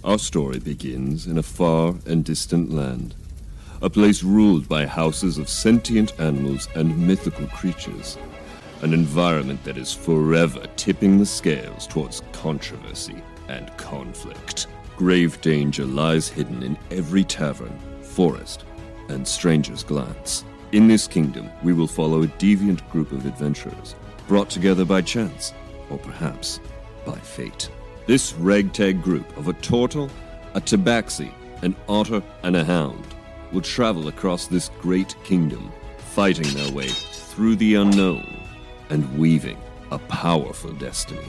Our story begins in a far and distant land, a place ruled by houses of sentient animals and mythical creatures, an environment that is forever tipping the scales towards controversy and conflict. Grave danger lies hidden in every tavern, forest, and stranger's glance. In this kingdom, we will follow a deviant group of adventurers, brought together by chance, or perhaps by fate. This ragtag group of a turtle, a tabaxi, an otter, and a hound will travel across this great kingdom, fighting their way through the unknown and weaving a powerful destiny.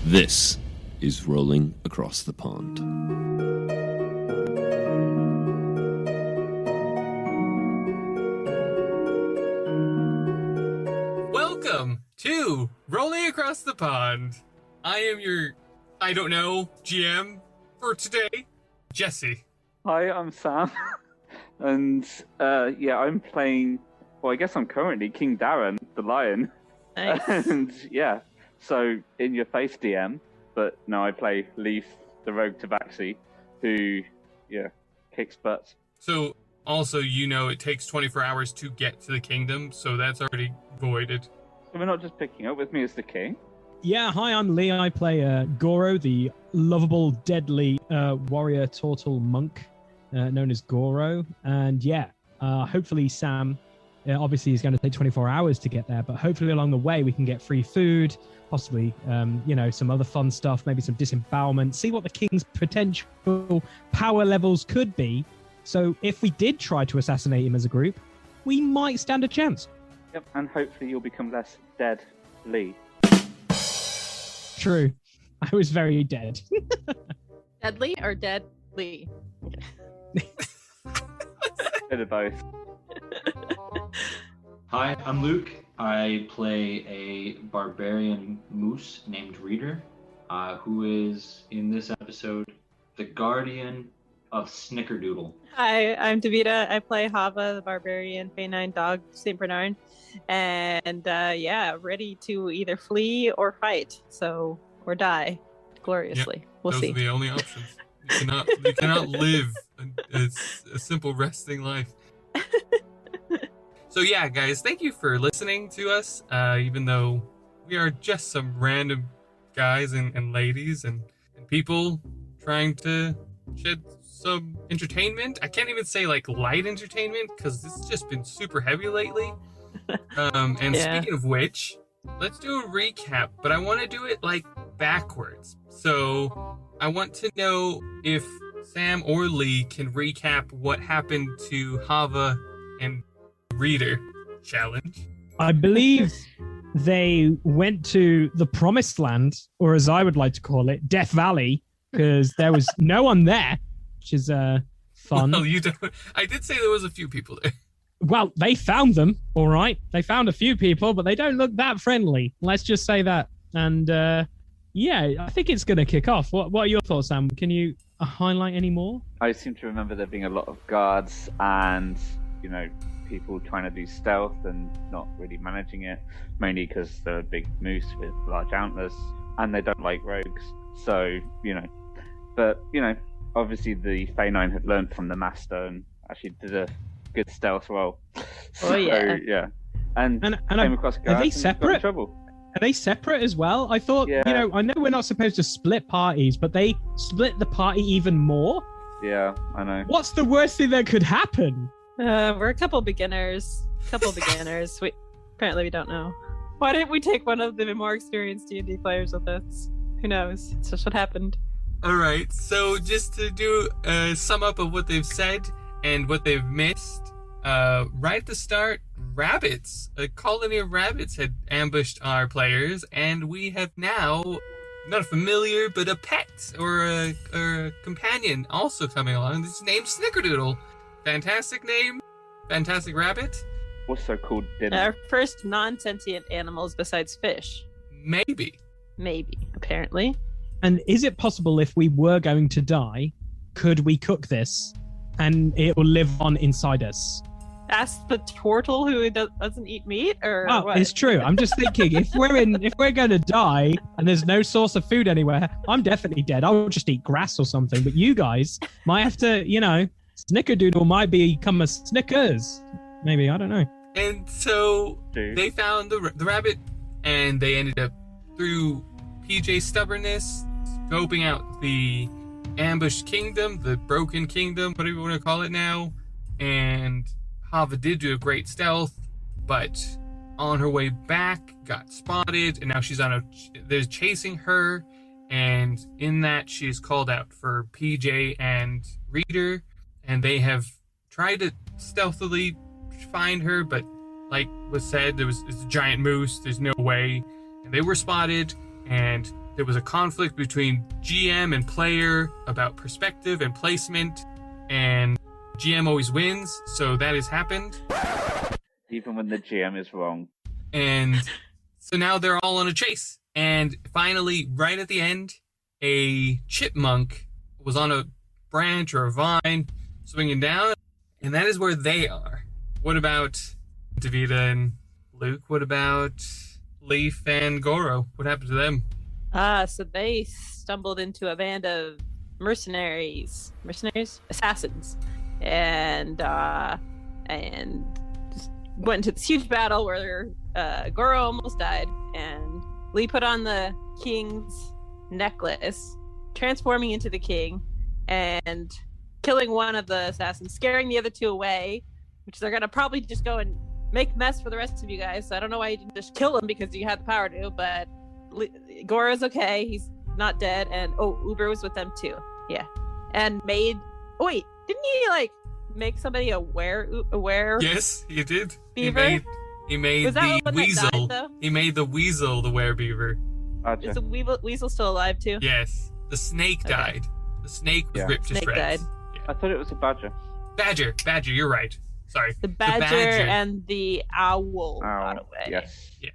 This is Rolling Across the Pond. Welcome to Rolling Across the Pond. I am your, GM for today, Jesse. Hi, I'm Sam, and I'm playing, well, I guess I'm currently King Darren, the lion. Nice. And so in your face DM, but no, I play Leaf, the rogue tabaxi, who, kicks butt. So, also, it takes 24 hours to get to the kingdom, so that's already voided. So we're not just picking up. With me as the king. Yeah, hi, I'm Lee. I play Goro, the lovable, deadly warrior turtle monk known as Goro. And hopefully Sam, obviously he's going to take 24 hours to get there, but hopefully along the way we can get free food, possibly, some other fun stuff, maybe some disembowelment, see what the king's potential power levels could be. So if we did try to assassinate him as a group, we might stand a chance. Yep, and hopefully you'll become less dead, Lee. True. I was very dead. Deadly or deadly? Bit of both. Hi, I'm Luke. I play a barbarian moose named Reader, who is, in this episode, the guardian of Snickerdoodle. Hi, I'm Davida. I play Hava, the barbarian feline dog, St. Bernard. And ready to either flee or fight, or die gloriously. Yep, we'll those see. Are the only options. You cannot live a simple resting life. So guys, thank you for listening to us. Even though we are just some random guys and ladies and people trying to shed some entertainment. I can't even say light entertainment because this has just been super heavy lately. Speaking of which, let's do a recap, but I want to do it backwards. So I want to know if Sam or Lee can recap what happened to Hava and Reader challenge. I believe they went to the Promised Land, or as I would like to call it, Death Valley, because there was no one there, which is fun. Well, you don't. I did say there was a few people there. Well, they found them, all right. They found a few people, but they don't look that friendly. Let's just say that. And I think it's going to kick off. What are your thoughts, Sam? Can you highlight any more? I seem to remember there being a lot of guards and, people trying to do stealth and not really managing it, mainly because they're a big moose with large antlers and they don't like rogues. So, obviously the Feline had learned from the master and actually did a good stealth roll. And came across guards. Are they separate? Trouble. Are they separate as well? I thought, I know we're not supposed to split parties, but they split the party even more. Yeah, I know. What's the worst thing that could happen? We're a couple beginners. Apparently we don't know. Why didn't we take one of the more experienced D&D players with us? Who knows? It's just what happened. All right, so just to do a sum up of what they've said and what they've missed, right at the start, a colony of rabbits had ambushed our players, and we have now, not a familiar, but a pet or a companion also coming along. This is named Snickerdoodle. Fantastic name, fantastic rabbit. What's so called dinner? Our first non-sentient animals besides fish. Maybe, apparently. And is it possible if we were going to die, could we cook this and it will live on inside us? Ask the turtle who doesn't eat meat, or Oh, what? it's true. I'm just thinking, if we're going to die and there's no source of food anywhere, I'm definitely dead. I'll just eat grass or something. But you guys might have to, Snickerdoodle might become a Snickers. Maybe, I don't know. And so they found the rabbit, and they ended up, through PJ's stubbornness, scoping out the ambushed kingdom, the broken kingdom, whatever you want to call it now. And Hava did do a great stealth, but on her way back got spotted, and now they're chasing her, and in that she is called out for PJ and Reader, and they have tried to stealthily find her, but like was said, it's a giant moose, there's no way, and they were spotted, and there was a conflict between GM and player about perspective and placement, and GM always wins, so that has happened. Even when the GM is wrong. And so now they're all on a chase. And finally, right at the end, a chipmunk was on a branch or a vine swinging down, and that is where they are. What about Davida and Luke? What about Leaf and Goro? What happened to them? So they stumbled into a band of assassins, and just went into this huge battle where Goro almost died, and Lee put on the king's necklace, transforming into the king, and killing one of the assassins, scaring the other two away, which they're gonna probably just go and make mess for the rest of you guys. So I don't know why you didn't just kill him, because you had the power to, but Goro's okay, he's not dead, and Uber was with them too. Yeah. And didn't he make somebody a were Yes, he did. Beaver? He made Was that the one that weasel. died, though? He made the weasel the werebeaver. Gotcha. Is the weasel still alive too? Yes. The snake Okay. died. The snake was ripped to Snake shreds. died. Yeah. I thought it was a badger. Badger, you're right. Sorry. The badger and the owl got away.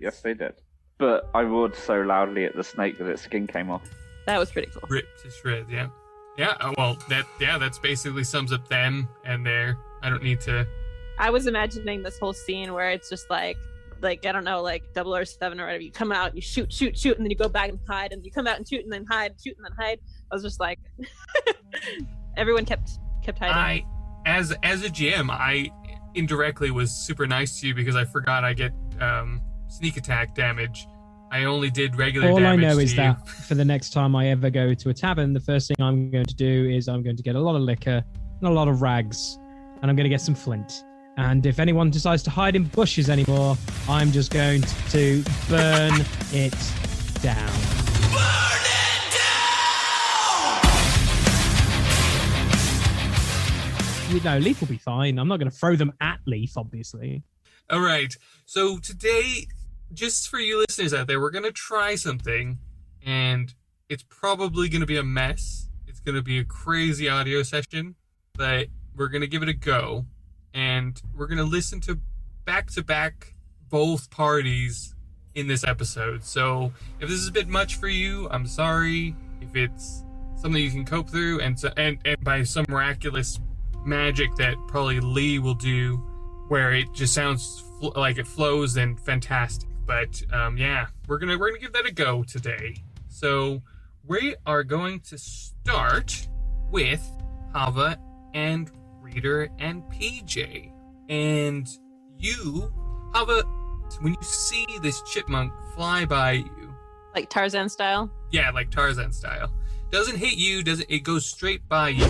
Yes, they did. But I roared so loudly at the snake that its skin came off. That was pretty cool. Ripped to shreds, yeah. Yeah, well, that's basically sums up them and their... I don't need to... I was imagining this whole scene where it's just like I don't know, like 007 or whatever. You come out, you shoot, and then you go back and hide, and you come out and shoot, and then hide, shoot, and then hide. I was just like... Everyone kept hiding. As a GM, I indirectly was super nice to you because I forgot I get sneak attack damage. I only did regular damage. All I know is you. that for the next time I ever go to a tavern, the first thing I'm going to do is I'm going to get a lot of liquor and a lot of rags, and I'm going to get some flint. And if anyone decides to hide in bushes anymore, I'm just going to burn it down. Burn it down! Leaf will be fine. I'm not going to throw them at Leaf, obviously. All right. So today, just for you listeners out there, we're going to try something, and it's probably going to be a mess. It's going to be a crazy audio session, but we're going to give it a go, and we're going to listen to back-to-back both parties in this episode. So if this is a bit much for you, I'm sorry. If it's something you can cope through, and by some miraculous magic that probably Lee will do, where it just sounds like it flows, then fantastic. But we're gonna give that a go today. So we are going to start with Hava and Reader and PJ. And you, Hava, when you see this chipmunk fly by you, Like Tarzan style? yeah, like Tarzan style, doesn't hit you, it goes straight by you.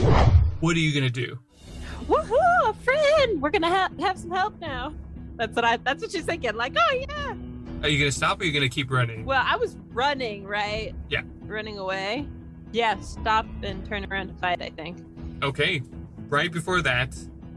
What are you gonna do? Woohoo, a friend! We're gonna have some help now. That's what she's thinking. Like, oh yeah. Are you gonna stop, or are you gonna keep running? Well, I was running, right? Yeah. Running away. Yeah, stop and turn around to fight, I think. Okay, right before that,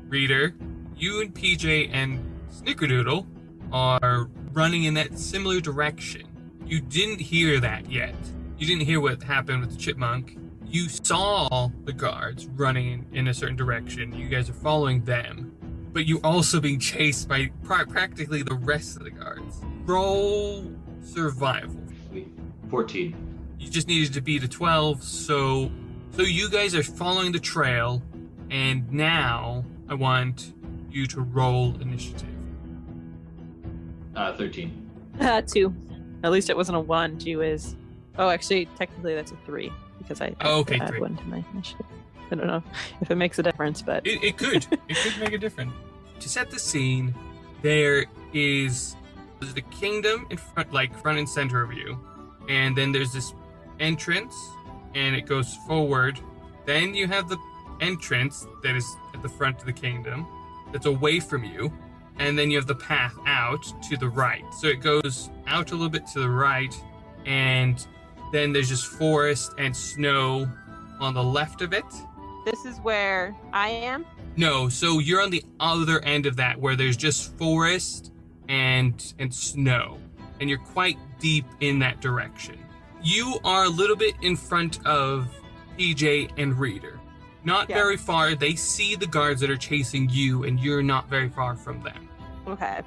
Reader, you and PJ and Snickerdoodle are running in that similar direction. You didn't hear that yet. You didn't hear what happened with the chipmunk. You saw the guards running in a certain direction. You guys are following them. But you're also being chased by practically the rest of the guards. Roll survival. 14. You just needed to beat a 12, so you guys are following the trail, and now I want you to roll initiative. 13. 2. At least it wasn't a 1. 2 is. Oh, actually, technically that's a 3 because I Oh, okay, add 3. 1 to my initiative. I don't know if it makes a difference, but It could. It could make a difference. To set the scene, there's the kingdom in front, like front and center of you, and then there's this entrance, and it goes forward. Then you have the entrance that is at the front of the kingdom, that's away from you, and then you have the path out to the right. So it goes out a little bit to the right, and then there's just forest and snow on the left of it. this is where I am. No, so you're on the other end of that where there's just forest and snow, and you're quite deep in that direction. You are a little bit in front of PJ and Reader. Not Yeah. very far. They see the guards that are chasing you, and you're not very far from them. Okay.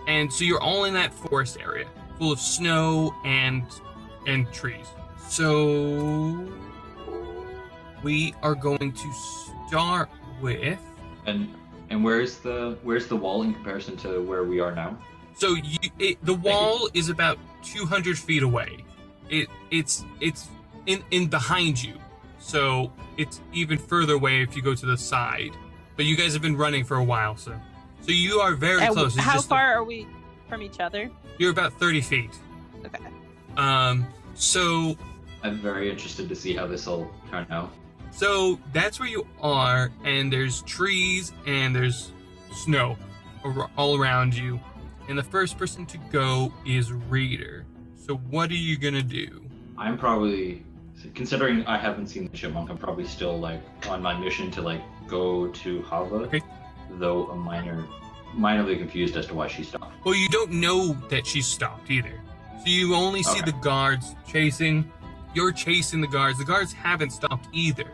And so you're all in that forest area, full of snow and trees. So we are going to start with. And where's the wall in comparison to where we are now? So the wall is about 200 feet away. It's in behind you, so it's even further away if you go to the side. But you guys have been running for a while, so you are very And close. It's how just far are we from each other? you're about 30 feet. Okay. So I'm very interested to see how this will turn out. So that's where you are, and there's trees and there's snow all around you. And the first person to go is Reader. So what are you gonna do? I'm probably, considering I haven't seen the chipmunk, I'm probably still like on my mission to like go to Hava, Okay. though minorly confused as to why she stopped. Well, you don't know that she's stopped either. So you only see Okay. the guards chasing. You're chasing the guards. The guards haven't stopped either.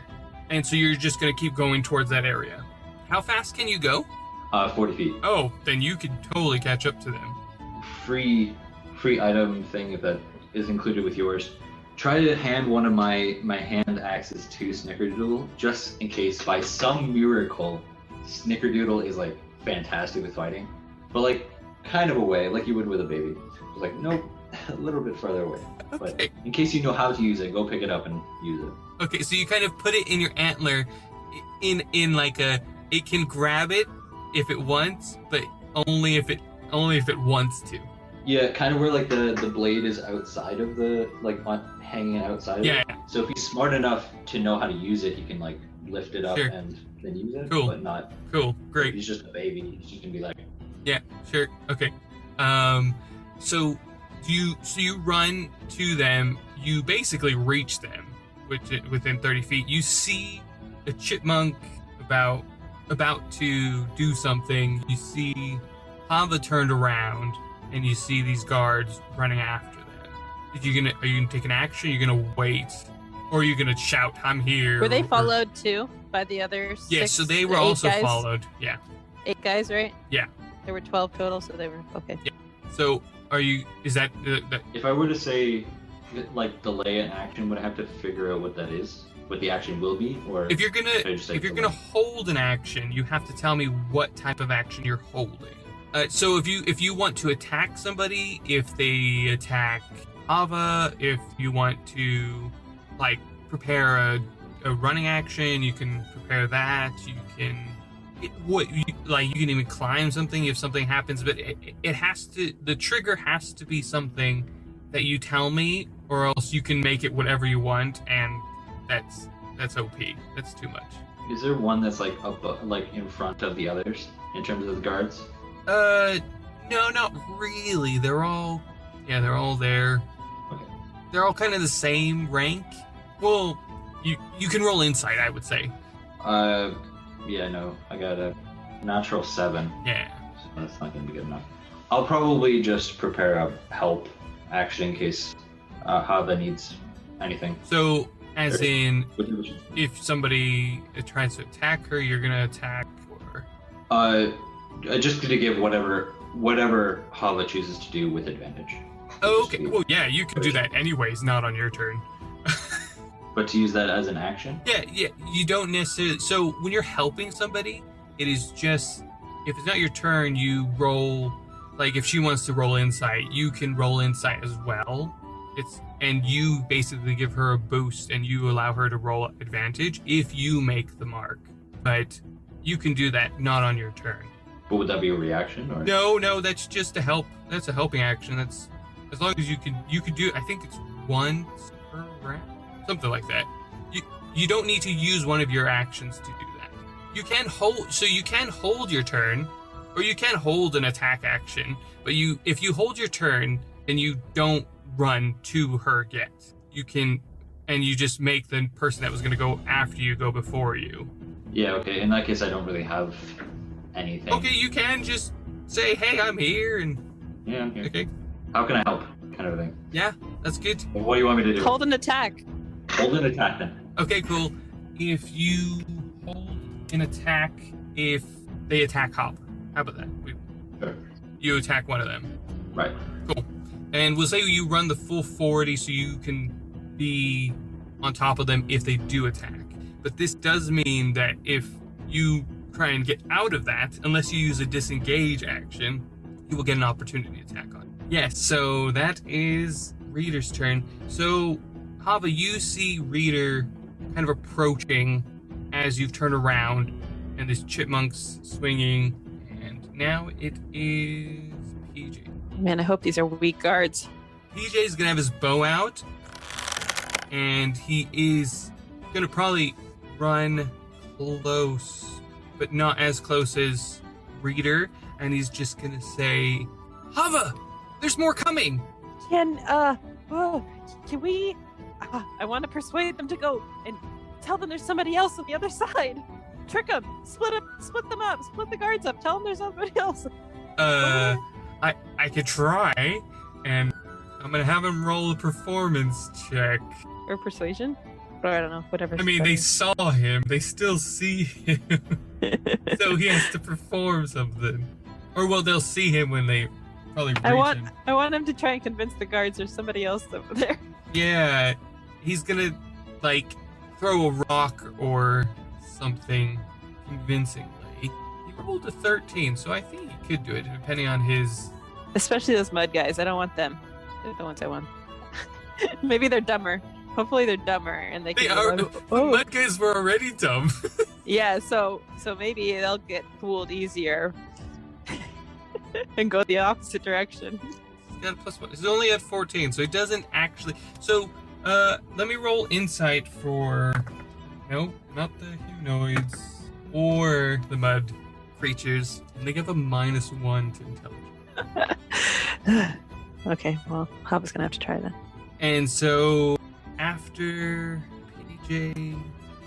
And so you're just gonna keep going towards that area. How fast can you go? 40 feet. Oh, then you can totally catch up to them. Free item thing that is included with yours. Try to hand one of my hand axes to Snickerdoodle, just in case by some miracle Snickerdoodle is like fantastic with fighting, but like kind of away, like you would with a baby. It's like nope, a little bit further away. But Okay. in case you know how to use it, go pick it up and use it. Okay, so you kind of put it in your antler, in like a. It can grab it if it wants, but only if it wants to. Yeah, kind of where like the blade is outside of the like hanging outside. Yeah. Of it. So if he's smart enough to know how to use it, he can like lift it up Sure. and then use it. Cool. But not. Cool, If great. he's just a baby. He's just gonna be like. Yeah, sure. Okay. So you run to them. You basically reach them, within 30 feet. You see a chipmunk about to do something. You see Hava turned around, and you see these guards running after them. Are you gonna take an action? Are you gonna wait, or are you gonna shout, "I'm here"? Were they or- followed too by the other Yeah, six, so they were 8 also guys? followed. Yeah. 8 guys, right? Yeah. There were 12 total, so they were okay. So are you? Is that the If I were to say, like delay an action, would I have to figure out what that is? What the action will be, or if you're gonna I just say if you're delay? gonna hold an action, you have to tell me what type of action you're holding. So if you want to attack somebody, if they attack Hava, if you want to like prepare a running action, you can prepare that. You can you can even climb something if something happens, but it has to, the trigger has to be something that you tell me, or else you can make it whatever you want, and that's OP. That's too much. Is there one that's like up, like in front of the others in terms of the guards? No, not really. They're all there. Okay. They're all kind of the same rank. Well, you can roll insight, I would say. Yeah, no, I got a natural 7. Yeah. So that's not gonna be good enough. I'll probably just prepare a help action in case Hava needs anything. So, as in, Whichever- if somebody tries to attack her, you're gonna attack, or just gonna give whatever Hava chooses to do with advantage. oh, Just okay. be- Well, yeah, you can do that anyways, not on your turn. But to use that as an action? Yeah, you don't necessarily. So when you're helping somebody, it is just if it's not your turn, you roll. Like if she wants to roll insight, you can roll insight as well. And you basically give her a boost, and you allow her to roll advantage if you make the mark. But you can do that not on your turn. But would that be a reaction? Or? No, that's just a help. That's a helping action. That's as long as you can do. I think it's once per round, something like that. You don't need to use one of your actions to do that. You can hold. So you can hold your turn, or you can hold an attack action. But if you hold your turn, then you don't run to her yet. You can, and you just make the person that was going to go after you go before you. Yeah. Okay. In that case, I don't really have anything. Okay, you can just say, "Hey, I'm here," and yeah. Okay. How can I help? Kind of thing. Yeah, that's good. Well, what do you want me to do? Hold an attack. Hold an attack then. Okay, cool. If you hold an attack, if they attack Hava, how about that? Sure. You attack one of them. Right. Cool. And we'll say you run the full 40 so you can be on top of them if they do attack. But this does mean that if you try and get out of that, unless you use a disengage action, you will get an opportunity attack on it. Yes, so that is Reader's turn. So, Hava, you see Reader kind of approaching as you've turned around, and this chipmunk's swinging, and now it is PJ. Man, I hope these are weak guards. PJ's gonna have his bow out, and he is gonna probably run close, but not as close as Reader, and he's just gonna say, Hava, there's more coming! Can we... I want to persuade them to go and tell them there's somebody else on the other side. Trick them, split them up, split the guards up, tell them there's somebody else. I could try, and I'm gonna have him roll a performance check. Or persuasion? Or I don't know, whatever. I mean, they saw him, they still see him, so he has to perform something. Or, well, they'll see him when they probably reach him. I want him to try and convince the guards there's somebody else over there. Yeah, he's gonna, like, throw a rock or something convincingly. He rolled a 13, so I think he could do it, depending on his... Especially those mud guys. I don't want them. They're the ones I want. Maybe they're dumber. Hopefully they're dumber and they can... The mud guys were already dumb. Yeah, so maybe they'll get fooled easier and go the opposite direction. He's got a +1. He's only at 14, so he doesn't actually... So, let me roll insight for... No, not the humanoids or the mud creatures. And they give a -1 to intelligence. Okay, well, Hava's gonna have to try that. And so, after PJ,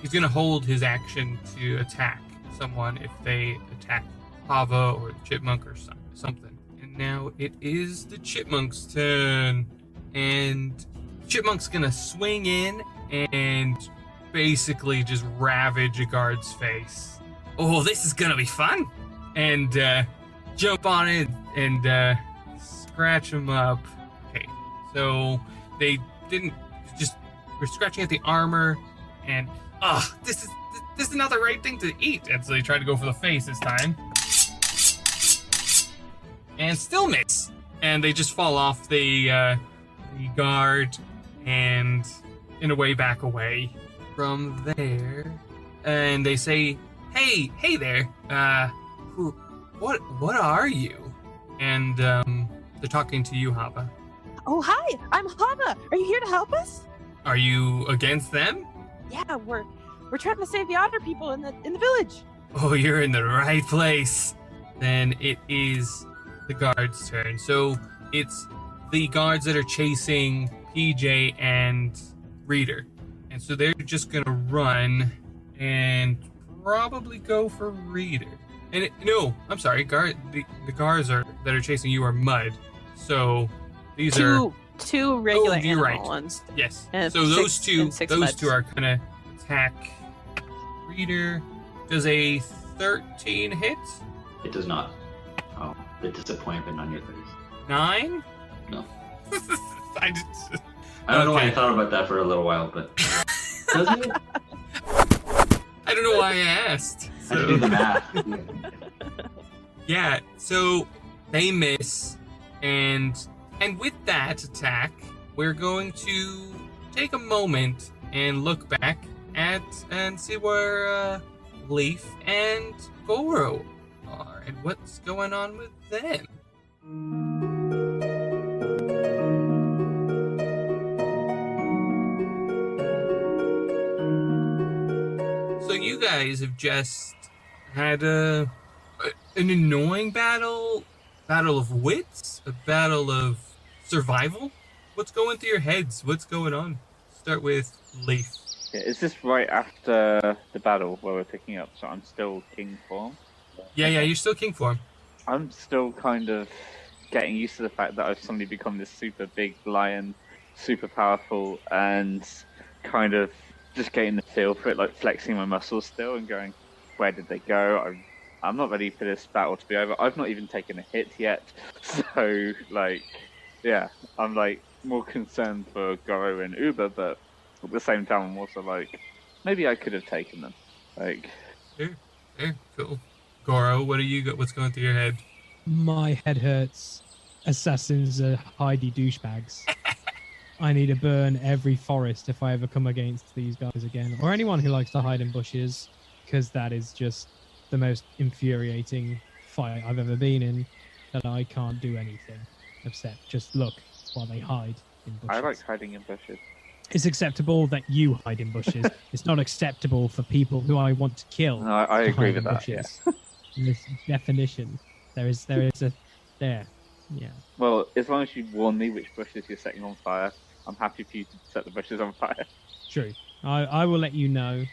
he's gonna hold his action to attack someone if they attack Hava or the chipmunk or something. And now it is the chipmunk's turn. And chipmunk's gonna swing in and basically just ravage a guard's face. Oh, this is gonna be fun! And jump on it and scratch him up. Okay, so they didn't just were scratching at the armor, and this is not the right thing to eat. And so they tried to go for the face this time, and still miss. And they just fall off the guard, and in a way back away from there. And they say, "Hey there, what are you?" And they're talking to you, Hava. Oh, hi! I'm Hava! Are you here to help us? Are you against them? Yeah, we're trying to save the otter people in the village. Oh, you're in the right place. Then it is the guards' turn. So it's the guards that are chasing PJ and Reader. And so they're just gonna run and probably go for Reader. And I'm sorry, the guards that are chasing you are mud. So these are two regular animal right. ones. Yes. And so those two muds. are gonna attack Reader. Does a 13 hit? It does not. Oh, the disappointment on your face. 9? No. I don't know why I thought about that for a little while, but does it? I don't know why I asked. I did the math. Yeah, so they miss, and with that attack, we're going to take a moment and look back at and see where Leaf and Goro are and what's going on with them. So you guys have just had an annoying battle of wits, a battle of survival. What's going through your heads? What's going on? Start with Leaf. Yeah, is this right after the battle where we're picking up? So I'm still king form. Yeah, you're still king form. I'm still kind of getting used to the fact that I've suddenly become this super big lion, super powerful, and kind of just getting the feel for it, like flexing my muscles still and going, where did they go? I'm not ready for this battle to be over. I've not even taken a hit yet. So, like, yeah, I'm like more concerned for Goro and Uber, but at the same time, I'm also like, maybe I could have taken them. Like, There, cool. Goro, what's going through your head? My head hurts. Assassins are hidey douchebags. I need to burn every forest if I ever come against these guys again, or anyone who likes to hide in bushes, because that is just the most infuriating fight I've ever been in, that I can't do anything except just look while they hide in bushes. I like hiding in bushes. It's acceptable that you hide in bushes. It's not acceptable for people who I want to kill. No, I to agree hide with in that. Yeah. bushes. In this definition, there is a there. Yeah. Well, as long as you warn me which bushes you're setting on fire, I'm happy for you to set the bushes on fire. True. I will let you know,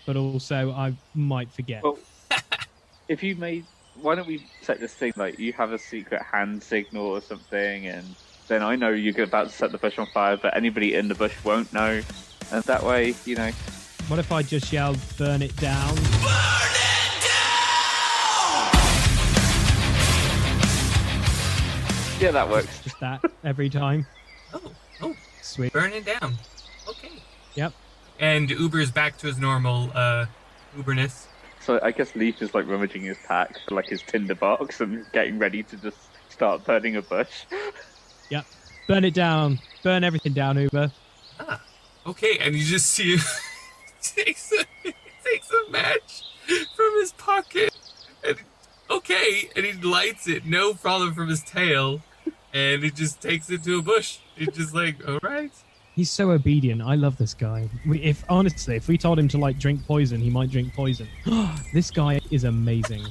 but also I might forget. Well, why don't we set this thing like you have a secret hand signal or something, and then I know you're about to set the bush on fire, but anybody in the bush won't know, and that way, you know. What if I just yelled, "Burn it down"? Burn it down! Yeah, that works. Just that every time. Oh, Sweet. burn it down. Okay. Yep. And Uber's back to his normal Uberness. So I guess Leaf is like rummaging his pack for like his tinder box and getting ready to just start burning a bush. Yep. Burn it down. Burn everything down, Uber. Okay, and you just see him takes a match from his pocket, and and he lights it, no problem, from his tail, and he just takes it to a bush. He's just like, all right. He's so obedient. I love this guy. If we told him to like drink poison, he might drink poison. This guy is amazing.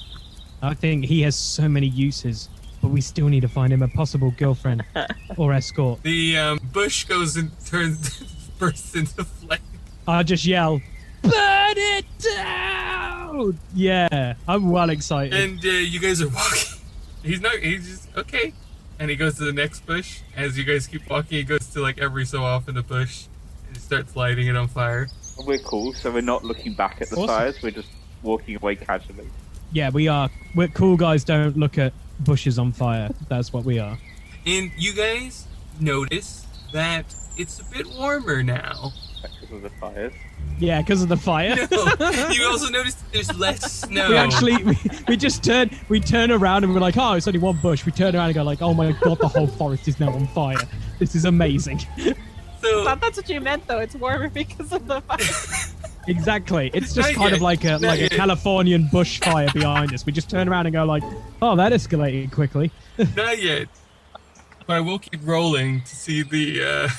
I think he has so many uses, but we still need to find him a possible girlfriend or escort. The bush goes and bursts into flame. I just yell, "Burn it down!" Yeah, I'm well excited. And you guys are walking. He's just, okay. And he goes to the next bush. As you guys keep walking, he goes to like every so often a bush. And he starts lighting it on fire. We're cool, so we're not looking back at the Awesome. fires, we're just walking away casually. Yeah, we are. We're cool guys. Don't look at bushes on fire. That's what we are. And you guys notice that it's a bit warmer now. Because of the fires. Yeah, because of the fire. No, you also notice there's less snow. We actually, we just turn around and we're like, oh, it's only one bush. We turn around and go like, oh my god, the whole forest is now on fire. This is amazing. So That's what you meant, though. It's warmer because of the fire. Exactly. It's just Not kind yet. of like a Not yet. Californian bushfire behind us. We just turn around and go like, oh, that escalated quickly. not yet. But I will keep rolling to see the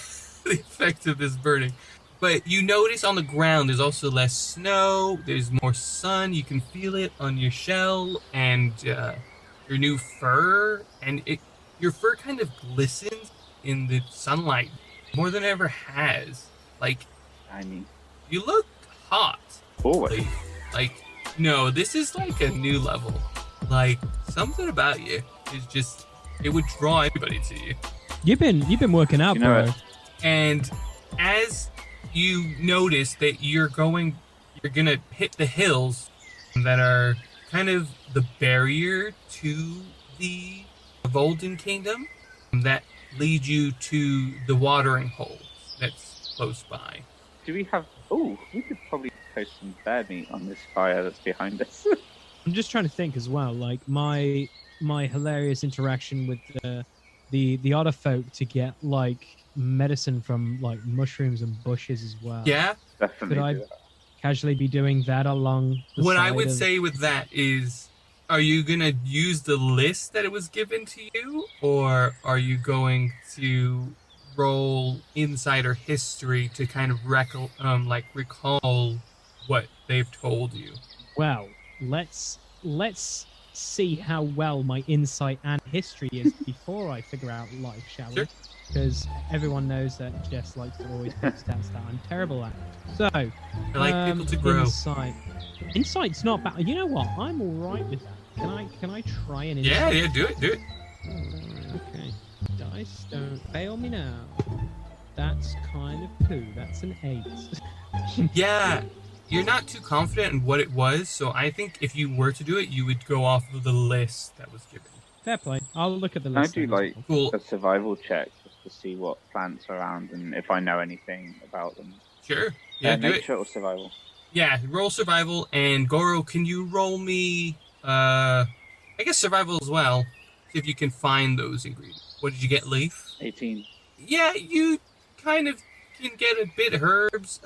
the effect of this burning. But you notice on the ground there's also less snow, there's more sun, you can feel it on your shell and your new fur, and your fur kind of glistens in the sunlight more than it ever has. Like, I mean, you look hot. always. Like, no, this is like a new level. Like, something about you is just, it would draw anybody to you. You've been working out, You know bro. it. And as you notice that you're gonna hit the hills that are kind of the barrier to the Volden Kingdom that lead you to the watering holes that's close by. Do we have... Oh, we could probably post some bear meat on this fire that's behind us. I'm just trying to think as well, like my hilarious interaction with the otter folk to get like medicine from like mushrooms and bushes as well. Yeah. Definitely. Could I do that. casually be doing that along the What I side would of- say with that is, are you going to use the list that it was given to you, or are you going to roll insider history to kind of recall what they've told you? Well, let's see how well my insight and history is before I figure out life, shall we? Sure. Because everyone knows that Jess likes to always put stats that I'm terrible at. So, I like people to grow. Insight's not bad. You know what? I'm all right with that. Can I try an insight? Yeah, do it. Okay. Dice, don't fail me now. That's kind of poo. That's an 8. Yeah, you're not too confident in what it was, so I think if you were to do it, you would go off of the list that was given. Fair play. I'll look at the Can I list. do then as like well. Cool. a survival check just to see what plants are around and if I know anything about them? Sure. Yeah, do it. Nature or survival? Yeah, roll survival, and Goro, can you roll me, I guess survival as well, see if you can find those ingredients. What did you get, Leaf? 18. Yeah, you kind of can get a bit of herbs.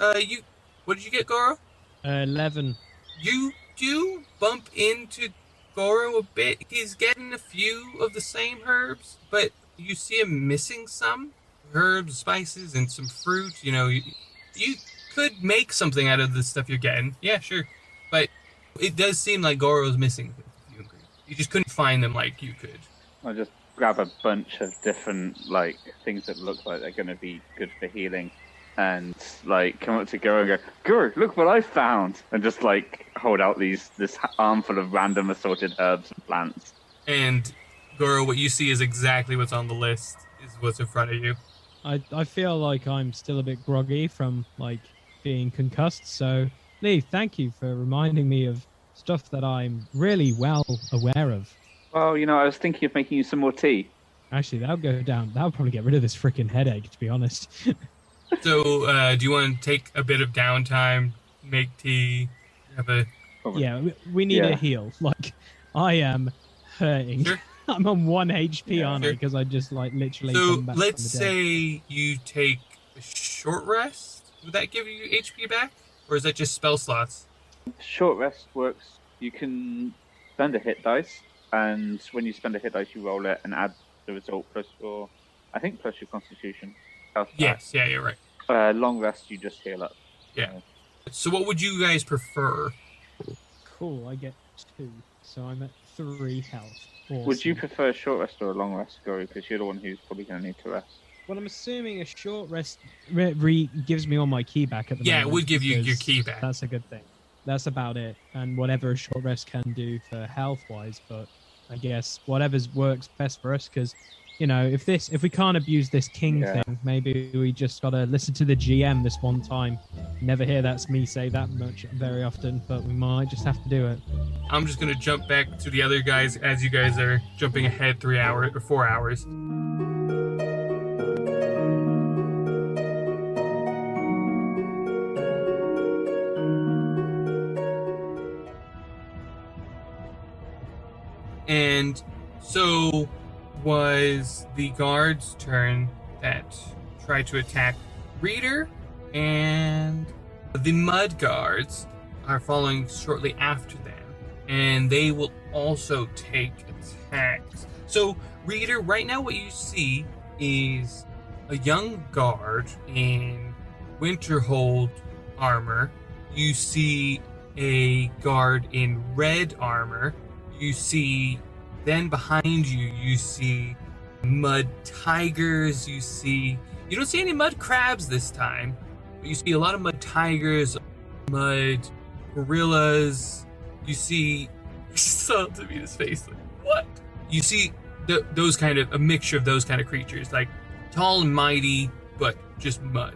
What did you get, Goro? 11. You do bump into Goro a bit. He's getting a few of the same herbs, but you see him missing some herbs, spices, and some fruit. You know, you could make something out of the stuff you're getting. Yeah, sure. But it does seem like Goro's missing a few ingredients. You just couldn't find them like you could. I'll just grab a bunch of different like things that look like they're going to be good for healing, and like come up to Goro and go, Goro, look what I found, and just like hold out this armful of random assorted herbs and plants. And Goro, what you see is exactly what's on the list, is what's in front of you. I feel like I'm still a bit groggy from like being concussed, so Lee, thank you for reminding me of stuff that I'm really well aware of. Well, you know, I was thinking of making you some more tea. Actually, that'll go down. That'll probably get rid of this freaking headache, to be honest. So, do you want to take a bit of downtime, make tea, have a... Yeah, we need Yeah. a heal. Like, I am hurting. Sure. I'm on 1 HP, aren't I? Sure. Because I just like literally. So, come back let's from the dead. say you take a short rest. Would that give you HP back? Or is that just spell slots? Short rest works. You can spend a hit dice, and when you spend a hit dice, you roll it and add the result plus your constitution. Health back. Yes, yeah, you're right. Long rest, you just heal up. Yeah. So what would you guys prefer? Cool. I get 2, so I'm at 3 health. Awesome. Would you prefer a short rest or a long rest, Goro? Because you're the one who's probably going to need to rest. Well, I'm assuming a short rest gives me all my key back at the Yeah, moment. it would give you your because key back. That's a good thing. That's about it. And whatever a short rest can do for health-wise, but I guess whatever's works best for us, because, you know, if we can't abuse this king Yeah. thing, maybe we just got to listen to the GM this one time. Never hear that's me say that much very often, but we might just have to do it. I'm just going to jump back to the other guys as you guys are jumping ahead 3 hours or 4 hours. And so was the guard's turn that tried to attack Reader, and the mud guards are following shortly after them, and they will also take attacks. So, Reader, right now what you see is a young guard in Winterhold armor. You see a guard in red armor. You see, then behind you, you see mud tigers. You don't see any mud crabs this time, but you see a lot of mud tigers, mud gorillas. You see, saw Davina's face, like, what? You see those kind of, a mixture of those kind of creatures, like tall and mighty, but just mud.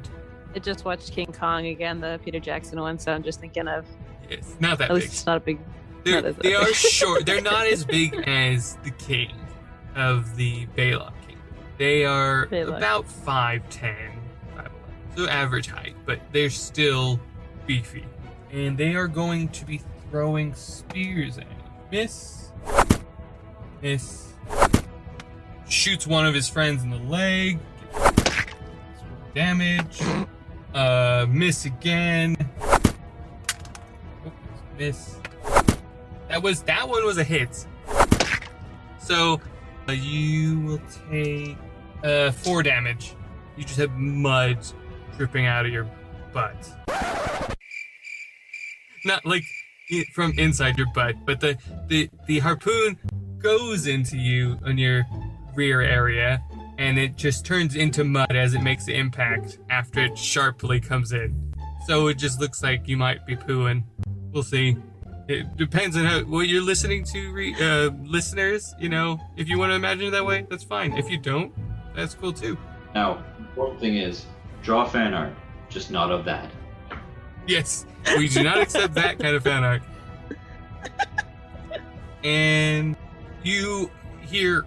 I just watched King Kong again, the Peter Jackson one, so I'm just thinking of, It's not that at least big. it's not a big. They not as are big. short. They're not as big as the king of the Balok Kingdom. They are Balok. about 5'10", 5'11", so average height, but they're still beefy. And they are going to be throwing spears at you. Miss. Miss. Shoots one of his friends in the leg. Damage. Miss again. Oh, miss. That one was a hit. So you will take 4 damage. You just have mud dripping out of your butt. Not like from inside your butt, but the harpoon goes into you on your rear area, and it just turns into mud as it makes the impact after it sharply comes in. So it just looks like you might be pooing. We'll see. It depends on what you're listening to, listeners. You know, if you want to imagine it that way, that's fine. If you don't, that's cool too. Now, important thing is, draw fan art, just not of that. Yes, we do not accept that kind of fan art. And you hear,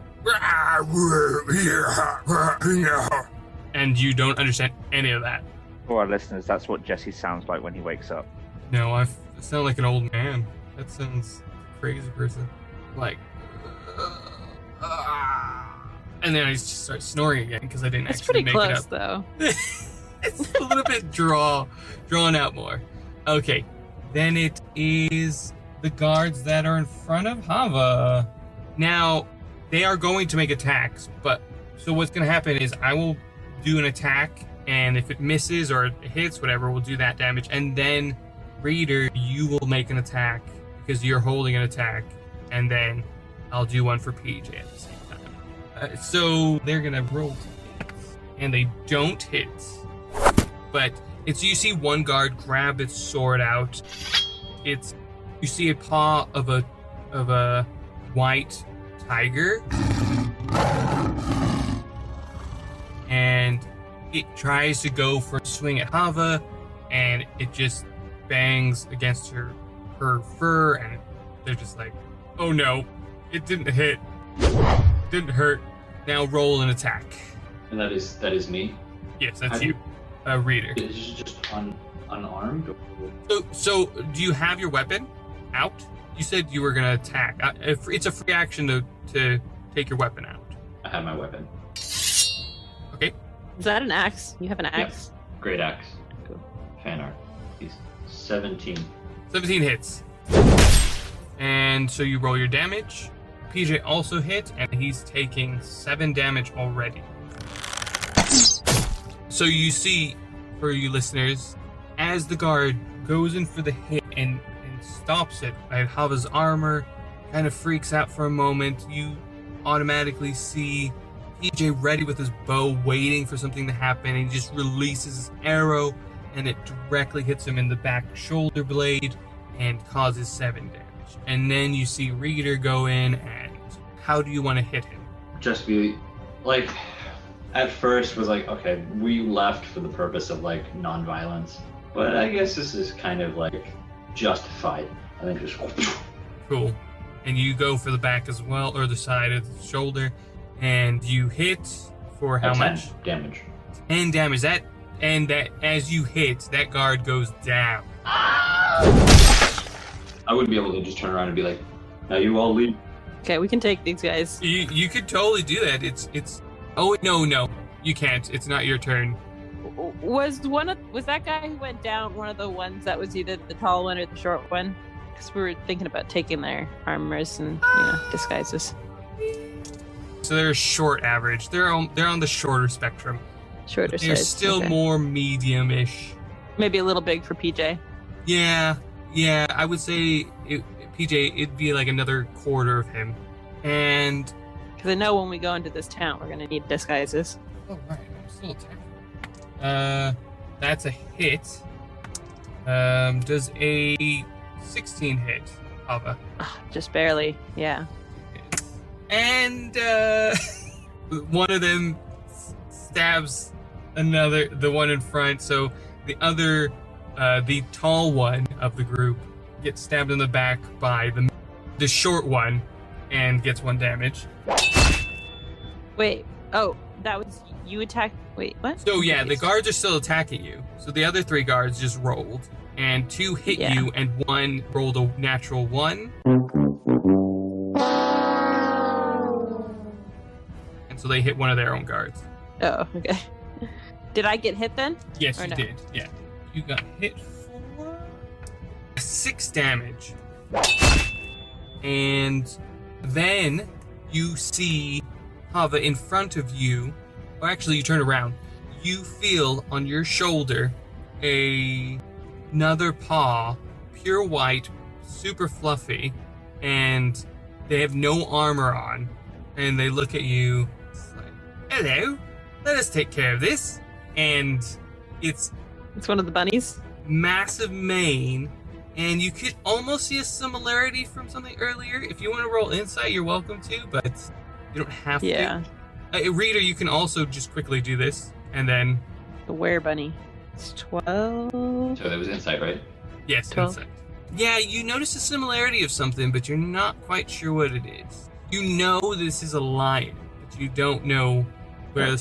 and you don't understand any of that. For our listeners, that's what Jesse sounds like when he wakes up. No, I sound like an old man. That sounds like a crazy person. Like, and then I just start snoring again because I didn't It's actually pretty make close, it up. though. It's a little bit drawn out more. Okay, then it is the guards that are in front of Hava. Now, they are going to make attacks, but so what's going to happen is I will do an attack, and if it misses or it hits, whatever, we'll do that damage, and then Reader, you will make an attack because you're holding an attack, and then I'll do one for PJ at the same time. So they're going to roll to hit, and they don't hit. But you see one guard grab its sword out. You see a paw of a white tiger, and it tries to go for a swing at Hava, and it just bangs against her fur, and they're just like, oh no, it didn't hit, didn't hurt. Now roll an attack. And that is me. Yes, that's you. Reader. Is it just unarmed? So do you have your weapon out? You said you were gonna attack. It's a free action to take your weapon out. I have my weapon. Okay. Is that an axe? You have an axe? Yep. Great axe. Cool. Fan art. He's 17. 17 hits. And so you roll your damage. PJ also hit, and he's taking 7 damage already. So you see, for you listeners, as the guard goes in for the hit and stops it, right, Hava's armor kind of freaks out for a moment. You automatically see PJ ready with his bow, waiting for something to happen, and he just releases his arrow, and it directly hits him in the back shoulder blade and causes 7 damage. And then you see Reader go in, and how do you want to hit him? Just be like, at first was like, okay, we left for the purpose of like non-violence, but I guess this is kind of like justified. I think just Cool. And you go for the back as well, or the side of the shoulder, and you hit for how 10 much? damage. 10 damage. That as you hit, that guard goes down. I wouldn't be able to just turn around and be like, now you all leave. Okay, we can take these guys. You could totally do that. It's. Oh no, you can't. It's not your turn. Was that guy who went down one of the ones that was either the tall one or the short one? Because we were thinking about taking their armors and disguises. So they're short average. They're on the shorter spectrum. Shorter They're size. still okay. more medium-ish. Maybe a little big for PJ. Yeah. I would say PJ. It'd be like another quarter of him, and. Because I know when we go into this town, we're gonna need disguises. Oh right, I'm still attacking. That's a hit. Does a 16 hit, Hava? Just barely, yeah. And one of them stabs the one in front. So the other, the tall one of the group, gets stabbed in the back by the short one, and gets 1 damage. Wait, oh, that was you attacked. Wait, what? So yeah, the guards are still attacking you. So the other 3 guards just rolled, and 2 hit Yeah. you, and 1 rolled a natural 1. so they hit one of their own guards. Oh, okay. Did I get hit then? Yes, Or you no? did. Yeah. You got hit for 6 damage. And then you see Hava in front of you. Or actually, you turn around. You feel on your shoulder another paw, pure white, super fluffy, and they have no armor on. And they look at you. It's like, hello, let us take care of this. And it's It's one of the bunnies. massive mane, and you could almost see a similarity from something earlier. If you want to roll insight, you're welcome to, but you don't have Yeah. to. Reader, you can also just quickly do this, and then The were bunny. It's 12. So that was insight, right? yes, 12. insight. Yeah, you notice a similarity of something, but you're not quite sure what it is. You know this is a lion, but you don't know where the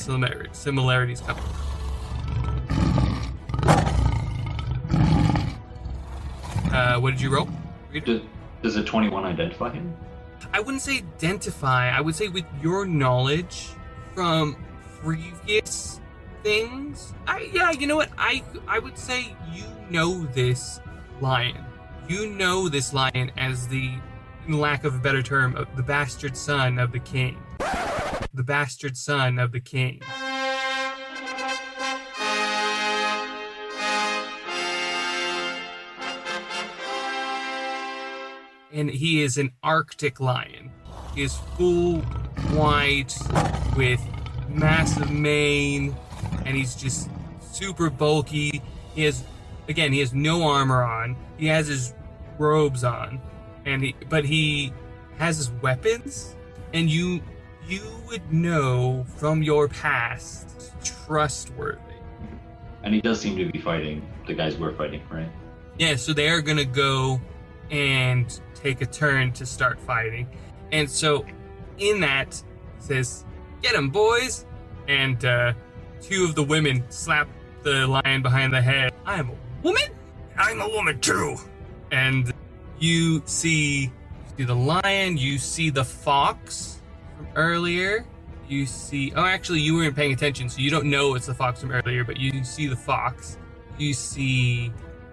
similarities come from. What did you roll? Reader? Does a 21 identify him? I wouldn't say identify. I would say with your knowledge from previous things. You know what? I would say you know this lion. You know this lion as the, in lack of a better term, the bastard son of the king. The bastard son of the king. And he is an Arctic lion. He is full white with massive mane, and he's just super bulky. He has no armor on. He has his robes on, but he has his weapons, and you would know from your past trustworthy. And he does seem to be fighting the guys we're fighting, right? Yeah, so they are gonna go and take a turn to start fighting. And so in that, he says, "Get him, boys!" And 2 of the women slap the lion behind the head. "I am a woman? I'm a woman too!" And you see the lion, you see the fox from earlier. You see, actually you weren't paying attention, so you don't know it's the fox from earlier, but you see the fox. You see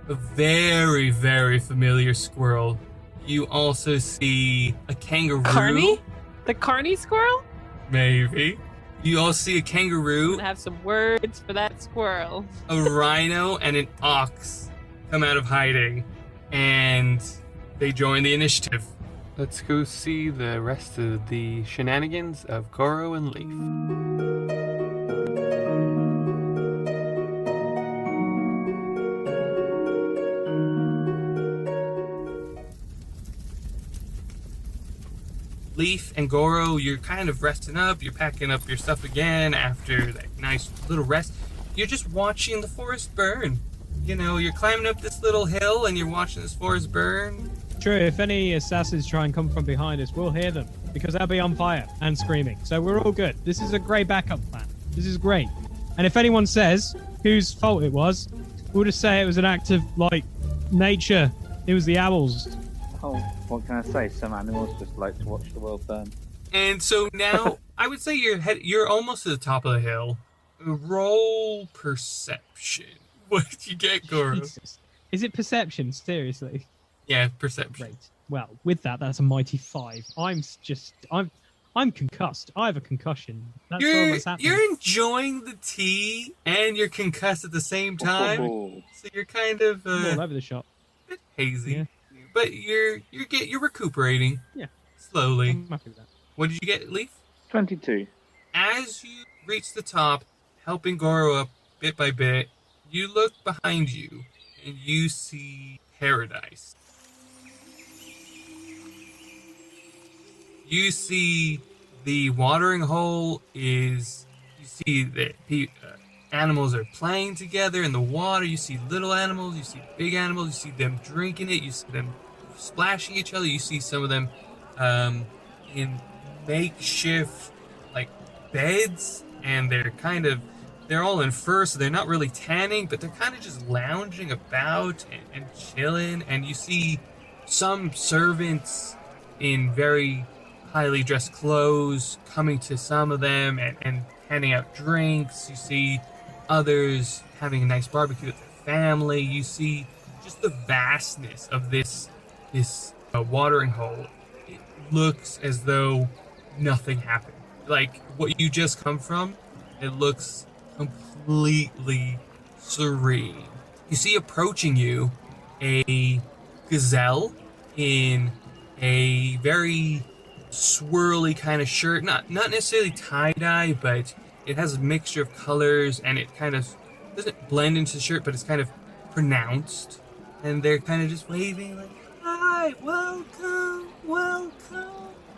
a very, very familiar squirrel. You also see a kangaroo. Carney? The Carney squirrel? Maybe. You also see a kangaroo, I'm gonna have some words for that squirrel. a rhino, and an ox come out of hiding, and they join the initiative. Let's go see the rest of the shenanigans of Goro and Leaf. Leaf and Goro, you're kind of resting up. You're packing up your stuff again after that nice little rest. You're just watching the forest burn. You know, you're climbing up this little hill and you're watching this forest burn. True, if any assassins try and come from behind us, we'll hear them because they'll be on fire and screaming. So we're all good. This is a great backup plan. This is great. And if anyone says whose fault it was, we'll just say it was an act of, nature. It was the owls. Oh, what can I say? Some animals just like to watch the world burn. And so now, I would say you're almost at the top of the hill. Roll perception. What did you get, Goro? Jesus. Is it perception? Seriously? Yeah, perception. Great. Well, with that, that's a mighty 5. I'm concussed. I have a concussion. That's all that's happening. You're enjoying the tea and you're concussed at the same time. Oh. So you're kind of I'm all over the shop. a bit hazy. Yeah. But you're recuperating. Yeah. Slowly. I'm happy with that. What did you get, Leaf? 22. As you reach the top, helping Goro up bit by bit, you look behind you and you see paradise. You see the watering hole is, you see that animals are playing together in the water. You see little animals, you see big animals, you see them drinking it, you see them splashing each other. You see some of them in makeshift beds, and they're all in fur, so they're not really tanning, but they're kind of just lounging about and chilling. And you see some servants in very highly dressed clothes coming to some of them and handing out drinks. You see others having a nice barbecue with their family. You see just the vastness of this watering hole. It looks as though nothing happened. Like what you just come from, it looks completely serene. You see approaching you a gazelle in a very swirly kind of shirt, not necessarily tie-dye, but it has a mixture of colors and it kind of doesn't blend into the shirt, but it's kind of pronounced. And they're kind of just waving like, "Hi, welcome."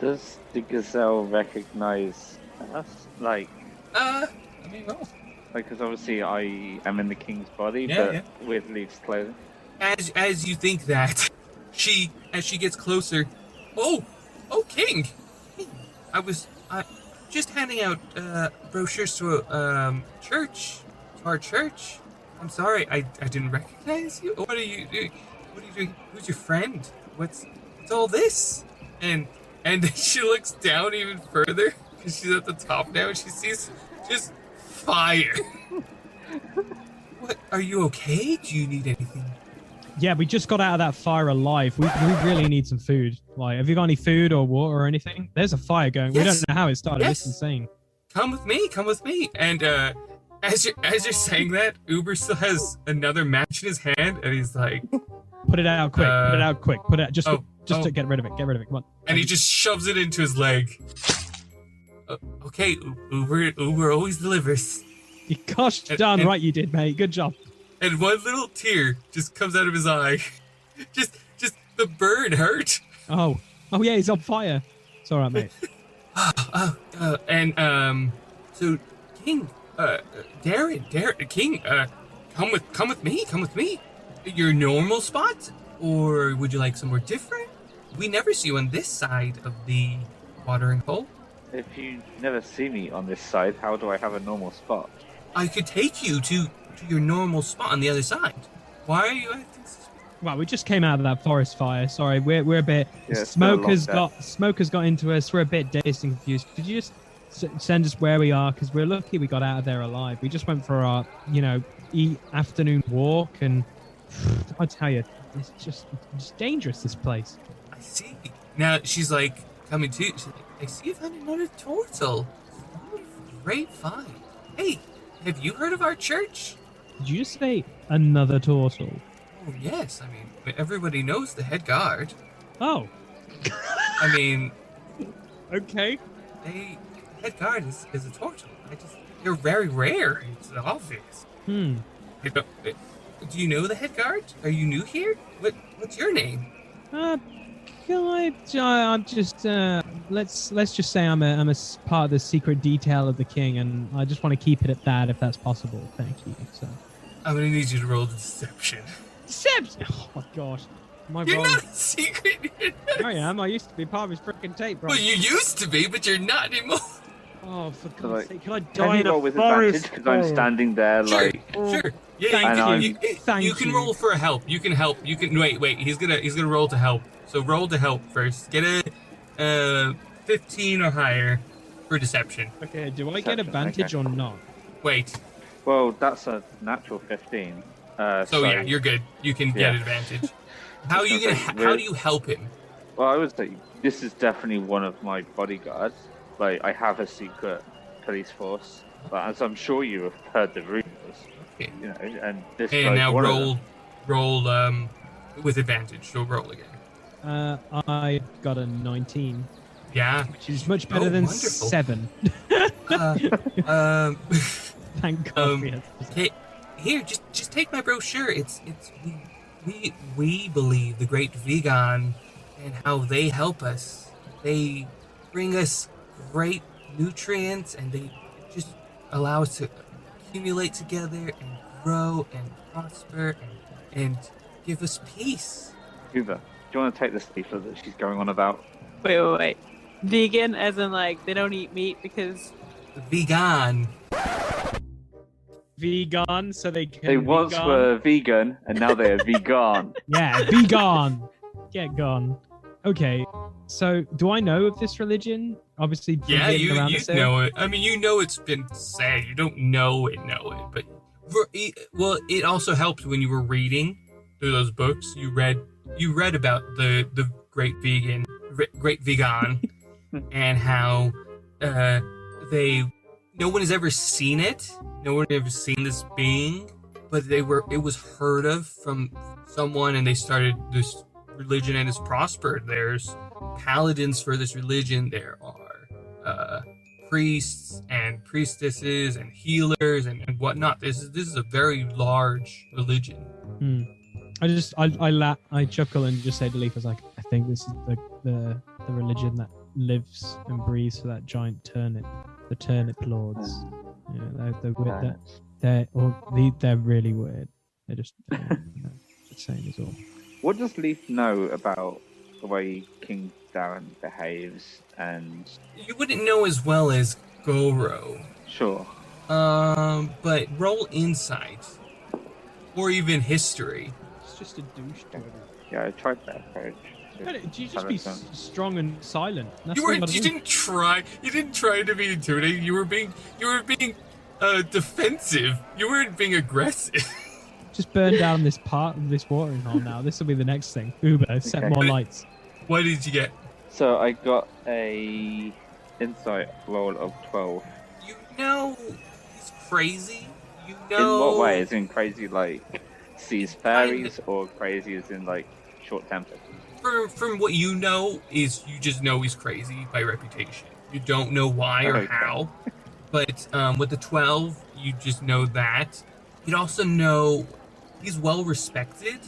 Does the gazelle recognize us? Like, I mean, well, because obviously I am in the king's body, Yeah, but yeah. with Leaf's clothing. as you think that, as she gets closer, oh, King, I was just handing out brochures to our church. I'm sorry, I didn't recognize you. What are you doing? Who's your friend? What's all this? And then she looks down even further because she's at the top now and she sees just fire. What? Are you okay? Do you need anything? Yeah, we just got out of that fire alive. We really need some food. Like, have you got any food or water or anything? There's a fire going. We Yes. don't know how it started. Yes. It's insane. Come with me. And as you're saying that, Uber still has another match in his hand, and he's like, Put it out quick. Put it out quick. Put it just oh. to get rid of it. Get rid of it. Come on. and he just shoves it into his leg. Okay, Uber always delivers. Gosh darn right you did, mate. Good job. And one little tear just comes out of his eye. just the burn hurt. Oh yeah, he's on fire. It's all right, mate. So King, Darren, King, come with me. Your normal spot, or would you like somewhere different? We never see you on this side of the watering hole. If you never see me on this side, how do I have a normal spot? I could take you to your normal spot on the other side. Why are you acting so... Well, we just came out of that forest fire. Sorry, we're a bit. Yeah, it's been a long Smokers got into us. We're a bit dazed and confused. Could you just send us where we are? Because we're lucky we got out of there alive. We just went for our, afternoon walk, and I tell you, it's dangerous. This place. I see. Now she's like coming to. She's like, I see you found another turtle. Oh, great find. Hey, have you heard of our church? Did you just say another turtle? Oh yes. I mean, everybody knows the head guard. Oh. I mean, Okay. the head guard is a turtle. They're very rare. It's obvious. Hmm. Do you know the head guard? Are you new here? What's your name? I'm just let's just say I'm a part of the secret detail of the king, and I just want to keep it at that, if that's possible. Thank you. So. I'm gonna need you to roll the deception. Deception. Oh my gosh. My You're roll. not a secret. I am. I used to be part of his freaking tape, bro. Well, you used to be, but you're not anymore. Oh, for Like, God's sake! Can I Can die you in a roll with advantage? forest? Because I'm standing there like... Sure. Yeah, Thank you you. can roll for a help. You can help. You can wait. He's gonna roll to help. So roll to help first. Get a 15 or higher for deception. Okay. Do I get Deception, advantage okay. or not? Wait. Well, that's a natural 15. So yeah, you're good. You can get Yeah. advantage. How are you Just gonna? like How do you help him? Well, I would say this is definitely one of my bodyguards. Like, I have a secret police force. But as I'm sure you have heard the rumors, Okay. and this And guy's now one of them. roll with advantage. So roll again. I got a 19, Yeah. which is much better than wonderful. 7. Uh, Thank God. Yes. Okay, here, just take my brochure. It's we believe the great vegan and how they help us. They bring us great nutrients and they just allow us to accumulate together and grow and prosper and give us peace. Hoover, do you want to take this leaflet that she's going on about? Wait. Vegan, as in like they don't eat meat because. Vegan. Vegan, so they can. They once vegan. were vegan, and now they are vegan. Yeah, vegan. Get gone. Okay, So, do I know of this religion? Obviously, from Yeah, being you around this know it. I mean, you know it's been said. You don't know it, but well, it also helped when you were reading through those books. You read about the great vegan, and how no one has ever seen it. No one has ever seen this being, but it was heard of from someone, and they started this religion, and it's prospered. There's paladins for this religion. There are priests and priestesses and healers and whatnot. This is a very large religion. I chuckle and just say to Leaf, I was like, I think this is the religion that lives and breathes for that giant turnip, the turnip lords. They're weird. They're really weird. They're just the same as all. What does Leaf know about the way King Darren behaves? And you wouldn't know as well as Goro. Sure. But roll insight or even history. It's just a douche. Yeah, I tried that approach. You just be strong and silent. You didn't try to be intimidating. You were being defensive. You weren't being aggressive. Just burn down this part of this watering hole now. This will be the next thing. Uber, set more lights. What did you get? So I got a insight roll of 12. You know he's crazy. You know. In what way? Is in crazy like sees fairies, or crazy as in like short-tempered? From what you know is you just know he's crazy by reputation. You don't know why or how. But with the 12, you just know that. You'd also know he's well respected,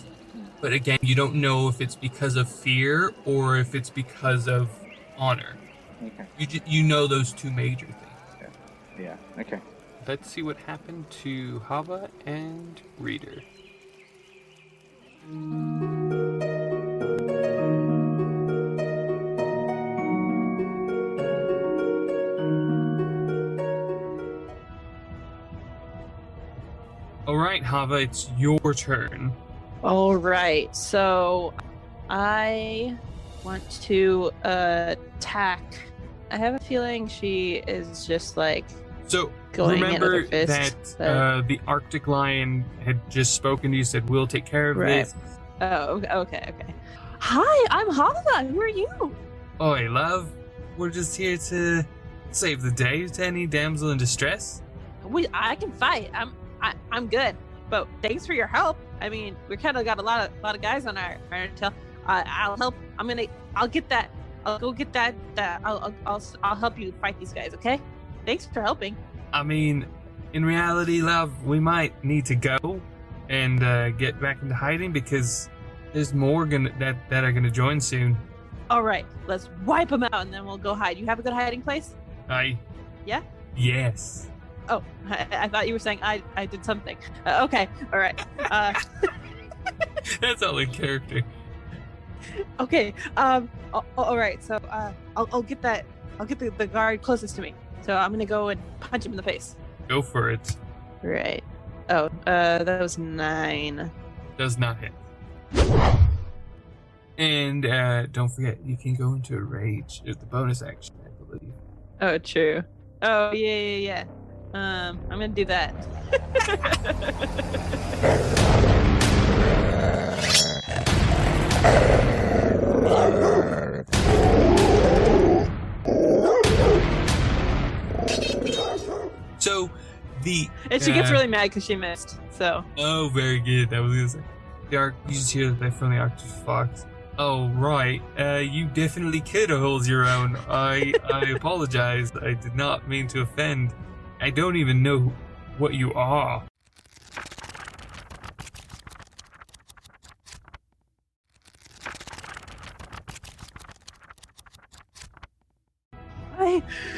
but again, you don't know if it's because of fear or if it's because of honor. Okay. You know those two major things. Yeah. Okay. Let's see what happened to Hava and Reader. All right, Hava, it's your turn. All right, so I want to attack. I have a feeling she is just like So going remember in with her fists, that the Arctic Lion had just spoken to you, said, we'll take care of Right. this. Oh, okay. Hi, I'm Hava. Who are you? Oi, love. We're just here to save the day to any damsel in distress. I can fight. I'm good. But thanks for your help. I mean, we kind of got a lot of guys on our tail. I'll help. I'll get that. I'll go get that. I'll help you fight these guys. Okay? Thanks for helping. I mean, in reality, love, we might need to go and get back into hiding because there's more that are gonna join soon. All right, let's wipe them out and then we'll go hide. You have a good hiding place? Yeah? Yes. Oh, I thought you were saying I did something. Okay, all right. That's all in character. Okay. All right. So I'll get that. I'll get the guard closest to me. So I'm gonna go and punch him in the face. Go for it. Right. Oh, that was 9. Does not hit. And don't forget, you can go into a rage with the bonus action, I believe. Oh, true. Oh, yeah. I'm gonna do that. So and she gets really mad because she missed. So. Oh, very good. That was gonna say. You just hear that from the Arctic Fox. Oh, right. You definitely could hold your own. I apologize. I did not mean to offend. I don't even know what you are.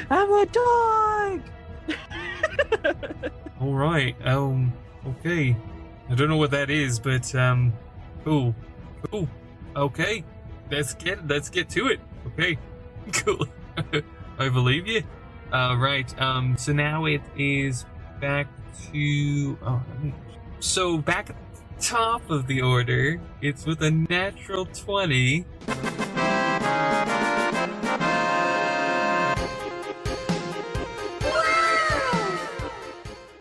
I'm a dog. All right. Okay. I don't know what that is, but cool. Okay. Let's get to it. Okay. Cool. I believe you. Right. So now it is back to so back at the top of the order. It's with a natural 20.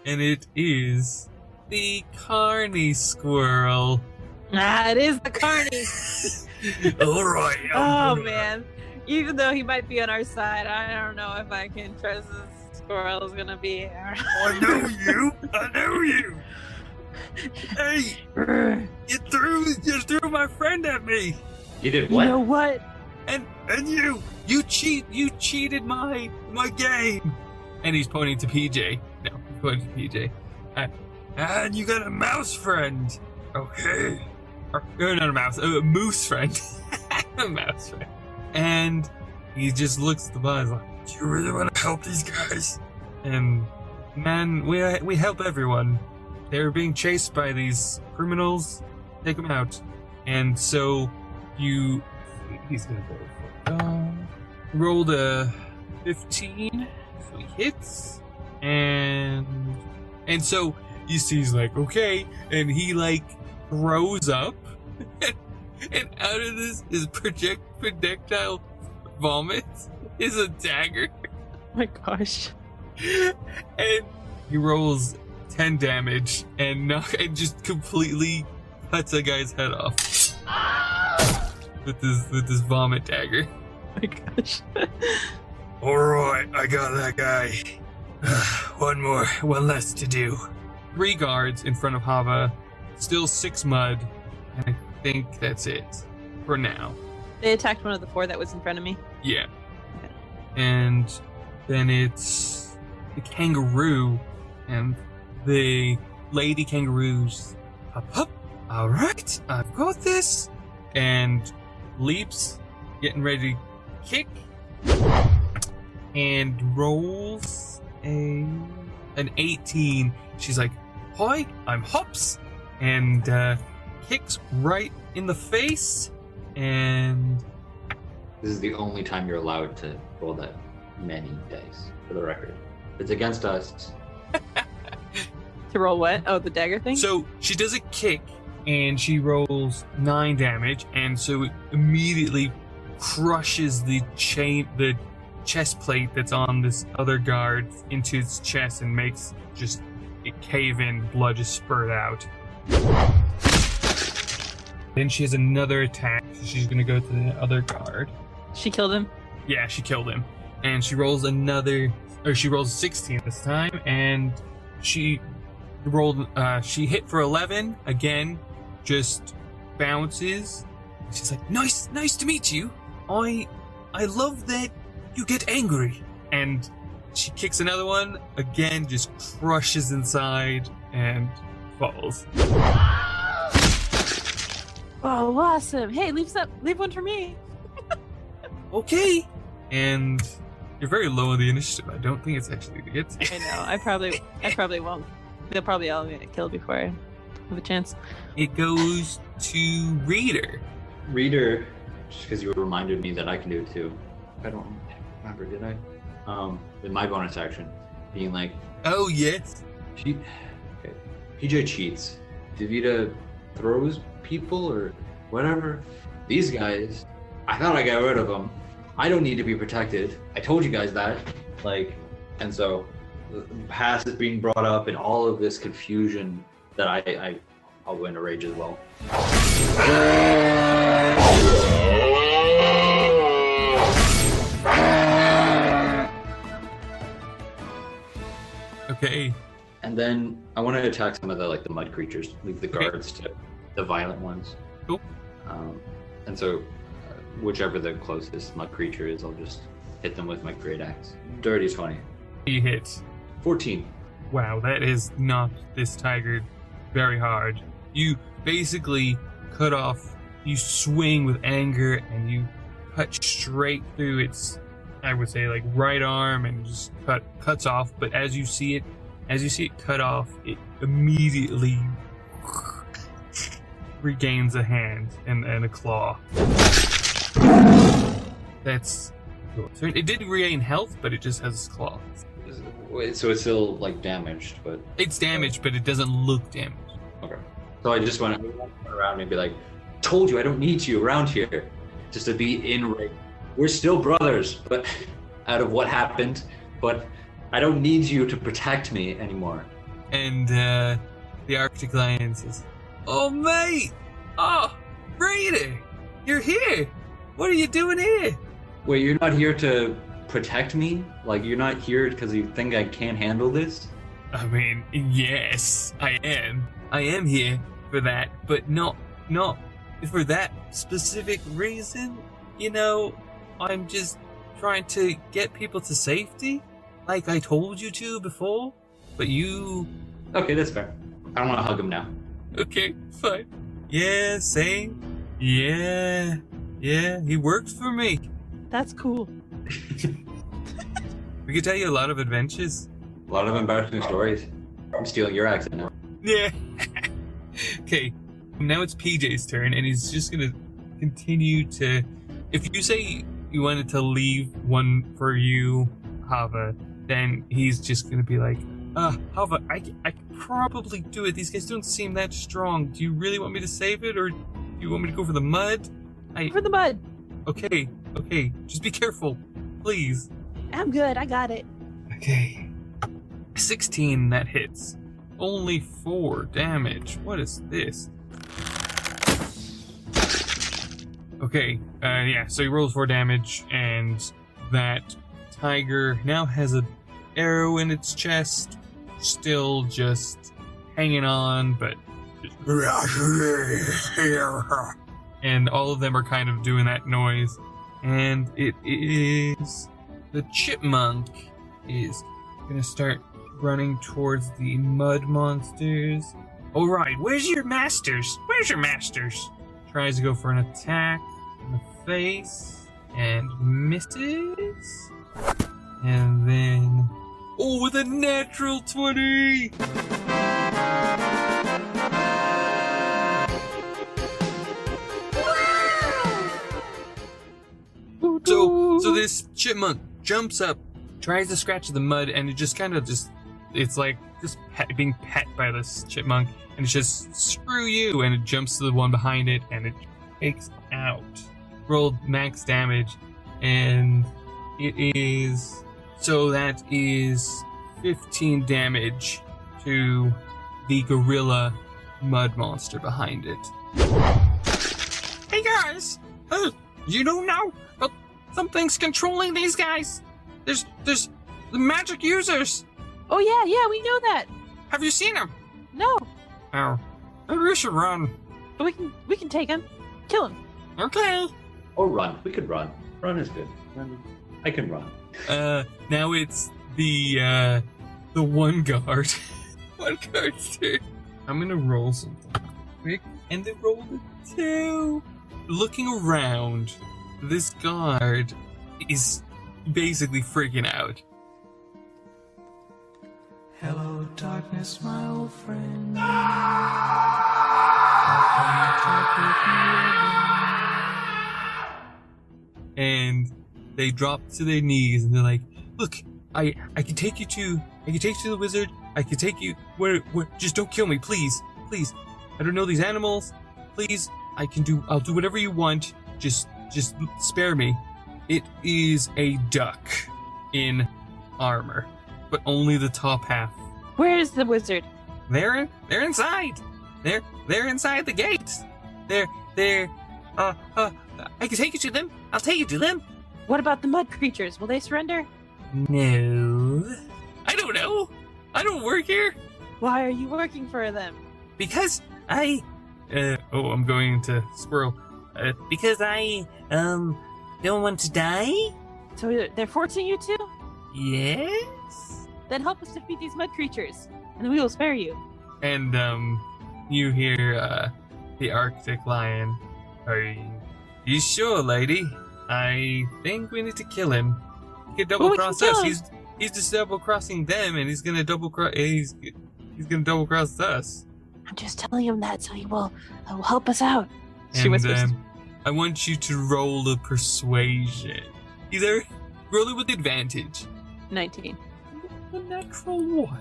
and it is the Carney Squirrel. It is the Carney. All right. Oh man. Even though he might be on our side, I don't know if I can trust this squirrel is gonna be here. I know you. I know you. Hey, you threw my friend at me. You did You what? know what? And you cheated my game. And he's pointing to PJ. No, he's pointing to PJ. And you got a mouse friend. Okay. Or not a mouse, a moose friend. A mouse friend. And he just looks at the buzz like, do you really want to help these guys? And man, we help everyone. They were being chased by these criminals. Take them out. And so he's gonna go rolled a 15, so he hits. And so you see he's like, okay, and he like throws up. And out of this is projectile vomit is a dagger. Oh my gosh. And he rolls 10 damage and just completely cuts a guy's head off with this vomit dagger. Oh my gosh. Alright, I got that guy. One less to do. 3 guards in front of Hava, still 6 mud, and I think that's it for now. They attacked one of the 4 that was in front of me. Yeah. And then it's the kangaroo, and the lady kangaroos up. All right, I've got this, and leaps, getting ready to kick, and rolls an 18. She's like, "Hi, I'm Hops," and kicks right in the face, and This is the only time you're allowed to roll that many dice, for the record. If it's against us. To roll what? Oh, the dagger thing? so she does a kick, and she rolls 9 damage, and so it immediately crushes the chest plate that's on this other guard into its chest and makes just it cave in, blood just spurt out. Then she has another attack, so she's gonna go to the other guard. She killed him. Yeah, she killed him. And she rolls 16 this time, and she hit for 11, again, just bounces. She's like, nice to meet you. I love that you get angry. And she kicks another one, again, just crushes inside and falls. Oh, awesome. Hey, leave one for me. Okay. And you're very low on the initiative. I don't think it's actually the hits. I know. I probably won't. They'll probably all get killed before I have a chance. It goes to Reader. Reader, just because you reminded me that I can do it too. I don't remember, did I? In my bonus action, being like, Oh, yes. okay. PJ cheats. Davida throws people or whatever. These guys, I thought I got rid of them. I don't need to be protected. I told you guys that. And so the past is being brought up and all of this confusion that I'll go into rage as well. Okay. And then I want to attack some of the mud creatures. Leave the guards to the violent ones. Cool. And so whichever the closest mud creature is, I'll just hit them with my great axe. Dirty 20. He hits. 14. Wow, that is knocked this tiger very hard. You basically cut off, you swing with anger, and you cut straight through its, I would say, like right arm, and just cuts off. But as you see it cut off, it immediately regains a hand and a claw. That's cool. So it did regain health, but it just has its claw. So it's still damaged, but It's damaged, but it doesn't look damaged. okay. So I just want to around and be like, "Told you I don't need you around here." Just to be in rage. We're still brothers, but out of what happened, but I don't need you to protect me anymore. And the Arctic Lion says, "Oh, mate! Oh, Rita! You're here! What are you doing here?" Wait, you're not here to protect me? Like, you're not here because you think I can't handle this? I mean, yes, I am. I am here for that, but not for that specific reason. You know, I'm just trying to get people to safety, like I told you to before, but you... Okay, that's fair. I don't want to hug him now. Okay, fine. Yeah, same. Yeah, he works for me. That's cool. We could tell you a lot of adventures. A lot of embarrassing stories. I'm stealing your accent now. Yeah. Okay, now it's PJ's turn, and he's just gonna continue to... If you say you wanted to leave one for you, Hava, then he's just gonna be like, Hava, I could probably do it. These guys don't seem that strong. Do you really want me to save it, or do you want me to go for the mud? For the mud. Okay, just be careful, please. I'm good. I got it. Okay. 16, that hits. Only 4 damage. What is this? Okay, yeah, so he rolls 4 damage, and that tiger now has an arrow in its chest, still just hanging on, but... And all of them are kind of doing that noise. And it is... The chipmunk is gonna start running towards the mud monsters. Alright, where's your masters? Tries to go for an attack in the face and misses. And then... Oh, with a natural 20! So this chipmunk jumps up, tries to scratch the mud, and it just kind of it's like just being pet by this chipmunk, and it's just, screw you, and it jumps to the one behind it, and it takes out. Rolled max damage, and it is, so that is 15 damage to the gorilla mud monster behind it. Hey guys! You don't know, but something's controlling these guys! There's the magic users! Oh yeah, we know that. Have you seen them? No, Oh, maybe we should run. but we can take him, kill him. Okay. Or run. We could run. Run is good. I can run. Now it's the one guard. One guard's turn. I'm gonna roll something quick, and they rolled a 2. Looking around, this guard is basically freaking out. Hello, darkness, my old friend. And they drop to their knees, and they're like, "Look, I can take you to the wizard. I can take you where just don't kill me, please. I don't know these animals. Please, I'll do whatever you want. Just spare me." It is a duck in armor, but only the top half. Where is the wizard? They're inside. They're inside the gates. I can take you to them. I'll take you to them. What about the mud creatures? Will they surrender? No. I don't know. I don't work here. Why are you working for them? Because I'm going to squirrel. Because I don't want to die? So they're forcing you to? Yes? Then help us defeat these mud creatures, and we will spare you. And you hear the Arctic Lion. Are you sure, lady? I think we need to kill him. He could double cross us. He's just double crossing them, and he's gonna double cross. He's gonna double cross us. I'm just telling him that so he will help us out. She And whispers. I want you to roll a persuasion. Either roll it with advantage. 19. A natural 1.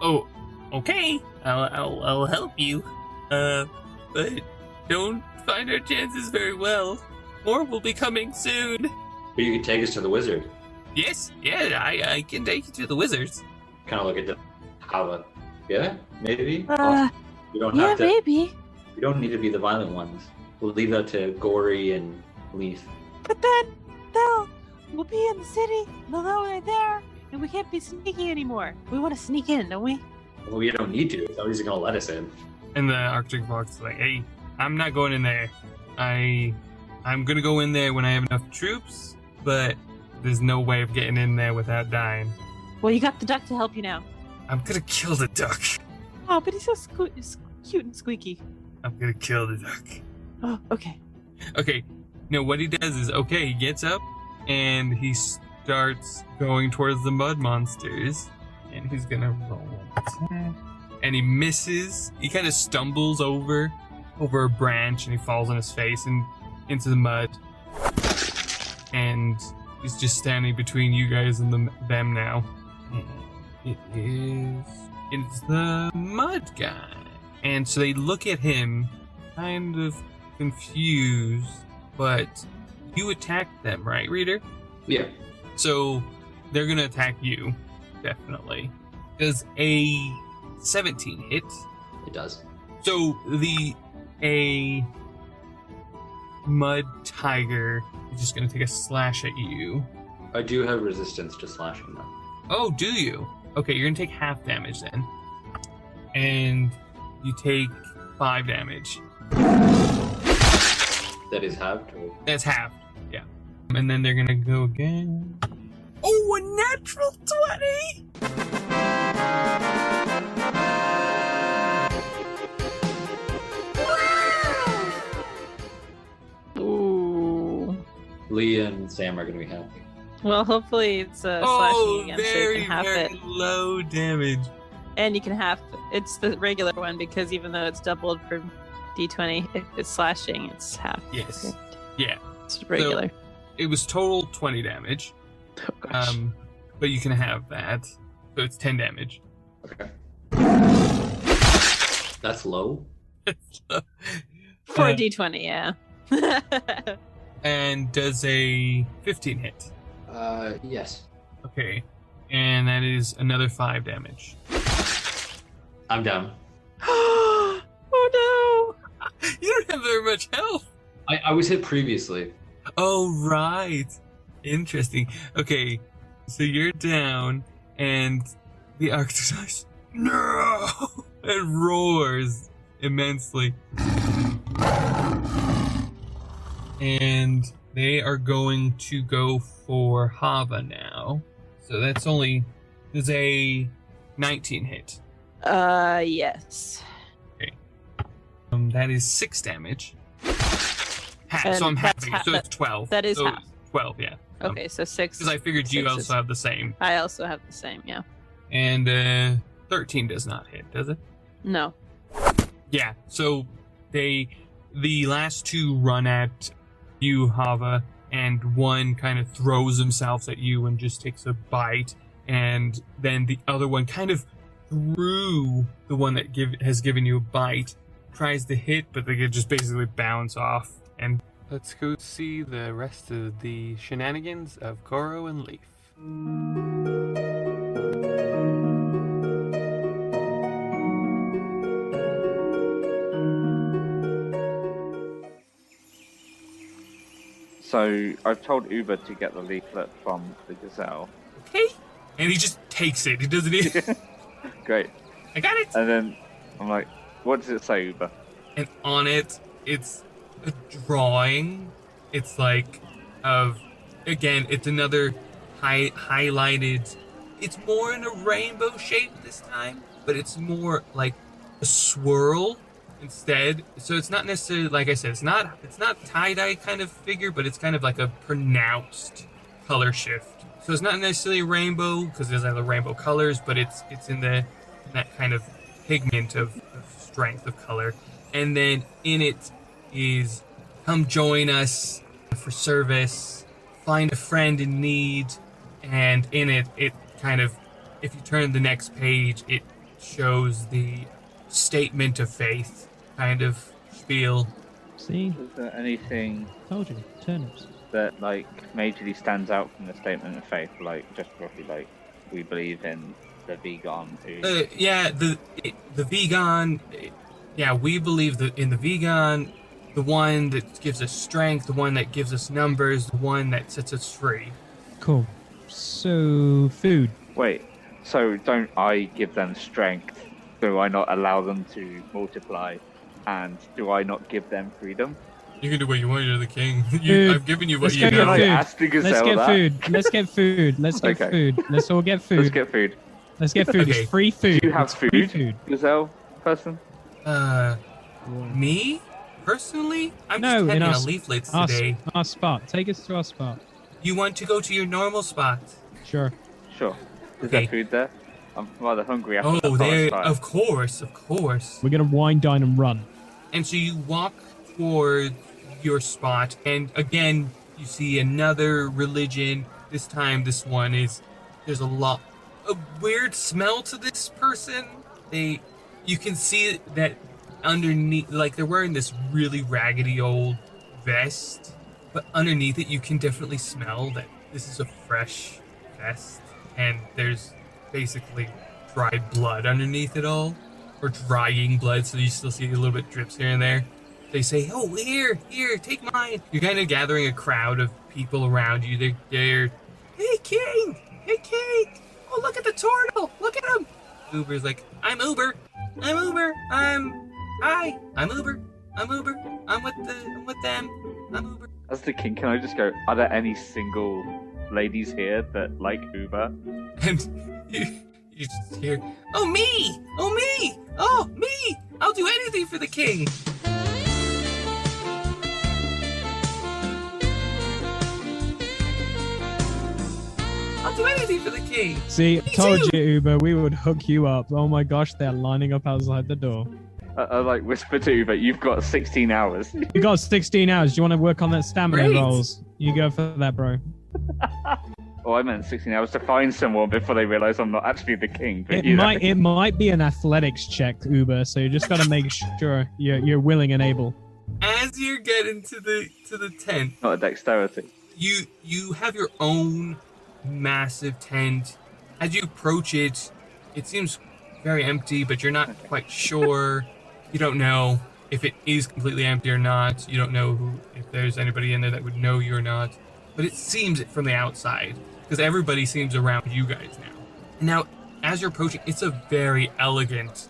Oh, okay. I'll help you. But don't find our chances very well. More will be coming soon. But you can take us to the wizard. Yes, yeah, I can take you to the wizards. Kind of look at the Hava. Yeah, maybe. You don't Yeah, have to. maybe. We don't need to be the violent ones. We'll leave that to Gory and Leaf. But then we'll be in the city. They'll know we're there, and we can't be sneaky anymore. We want to sneak in, don't we? Well, we don't need to. Nobody's gonna let us in. And the Arctic Fox is like, hey, I'm not going in there. I'm gonna go in there when I have enough troops, but there's no way of getting in there without dying. Well, you got the duck to help you now. I'm gonna kill the duck. Oh, but he's so cute and squeaky. I'm gonna kill the duck. Oh, okay. Okay, no, what he does is, he gets up and he starts going towards the mud monsters. And he's gonna roll it. And he misses. He kind of stumbles over a branch and he falls on his face and into the mud. And he's just standing between you guys and them now. It's the mud guy. And so they look at him kind of confused, but you attacked them, right, Reader? Yeah. So they're gonna attack you, definitely. Does a 17 hit? It does. So a mud tiger is just gonna take a slash at you. I do have resistance to slashing them. Oh, do you? Okay, you're gonna take half damage then. And you take 5 damage. That is halved? Or... That's halved, yeah. And then they're gonna go again. Oh, a natural 20! Ooh. Lee and Sam are going to be happy. Well, hopefully it's slashing again, so you very, can half very it. low damage. And you can half. It's the regular one because even though it's doubled for D20, if it's slashing, it's half. Yes. Yeah. It's regular. So it was total 20 damage. Oh gosh. But you can have that. So it's 10 damage. Okay. That's low? For a D20, yeah. And does a 15 hit? Yes. Okay. And that is another 5 damage. I'm down. Oh no! You don't have very much health. I was hit previously. Oh, right. Interesting. Okay, so you're down, and the Arctosaurus, no! It roars immensely. And they are going to go for Hava now. So that's only... There's a 19 hit. Yes. Okay. That is 6 damage. And So I'm that's halving it, so it's 12. That is so half. 12, yeah. Okay, so 6. Because I figured you 6 also have the same. I also have the same, yeah. And 13 does not hit, does it? No. Yeah, so the last two run at you, Hava, and one kind of throws himself at you and just takes a bite, and then the other one kind of through the one that has given you a bite, tries to hit, but they could just basically bounce off. And Let's go see the rest of the shenanigans of Goro and Leaf. So I've told Uber to get the leaflet from the gazelle. okay, and he just takes it. He doesn't even. Great. I got it. And then I'm like, what does it say, Uber? And on it, it's a drawing. It's like again, it's another highlighted. It's more in a rainbow shape this time, but it's more like a swirl instead. So it's not necessarily, like I said, it's not tie-dye kind of figure, but it's kind of like a pronounced color shift. So it's not necessarily a rainbow because there's other rainbow colors, but it's in that kind of pigment of strength of color. And then in it is, come join us for service, find a friend in need, and in it kind of, if you turn the next page, it shows the statement of faith kind of spiel. See? Is there anything? Told you. Turnips. that like majorly stands out from the statement of faith? Like just roughly, like we believe in the vegan. Yeah, the vegan. Yeah, we believe in the vegan, the one that gives us strength, the one that gives us numbers, the one that sets us free. Cool. So, food. Wait, so don't I give them strength? Do I not allow them to multiply? And do I not give them freedom? You can do what you want. You're the king. Food. I've given you what Let's you go know. get Ask the food. Let's gazelle get that. food. Let's get food. Let's get Okay. food. Let's all get food. Let's get food. Let's get food. Okay. It's free food. Do you have It's free food? Gazelle person? Me personally, I'm No, just in handing our, out leaflets our, today. our spot. Take us to our spot. You want to go to your normal spot? Sure. Sure. Is Okay. there food there? I'm rather hungry after Oh, the there. forest fire. Of course. We're gonna wine, dine, and run. And so you walk toward your spot, and again, you see another religion. This time, this one is. There's a weird smell to this person. You can see that underneath, like they're wearing this really raggedy old vest, but underneath it, you can definitely smell that this is a fresh vest, and there's basically dried blood underneath it all, or drying blood, so you still see a little bit drips here and there. They say, "Oh, here, take mine." You're kind of gathering a crowd of people around you. They're, "Hey, king! Oh, look at the turtle! Look at him!" Uber's like, "I'm Uber. I'm Uber. I'm Uber. I'm with them. I'm Uber." As the king, can I just go, are there any single ladies here that like Uber? And you just hear, "Oh, me! I'll do anything for the king." I'll do anything for the king. See, Me told too. you, Uber, we would hook you up. Oh my gosh, they're lining up outside the door. I like whisper to Uber, you've got 16 hours. You got 16 hours. Do you want to work on that stamina Great. rolls? You go for that, bro. Oh, I meant 16 hours to find someone before they realise I'm not actually the king. But, It might be an athletics check, Uber. So you just got to make sure you're willing and able. As you're getting to the tent, Not a dexterity. you have your own massive tent. As you approach it, it seems very empty, but you're not quite sure. You don't know if it is completely empty or not. You don't know if there's anybody in there that would know you or not. But it seems from the outside, because everybody seems around you guys now. And now, as you're approaching, it's a very elegant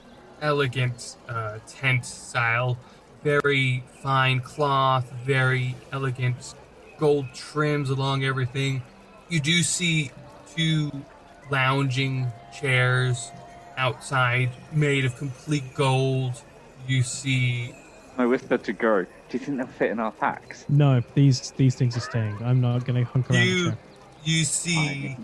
tent style. Very fine cloth, very elegant gold trims along everything. You do see 2 lounging chairs outside made of complete gold. You see... I whispered to Goro, do you think they'll fit in our packs? No, these things are staying. I'm not going to hunk around the chair. You see...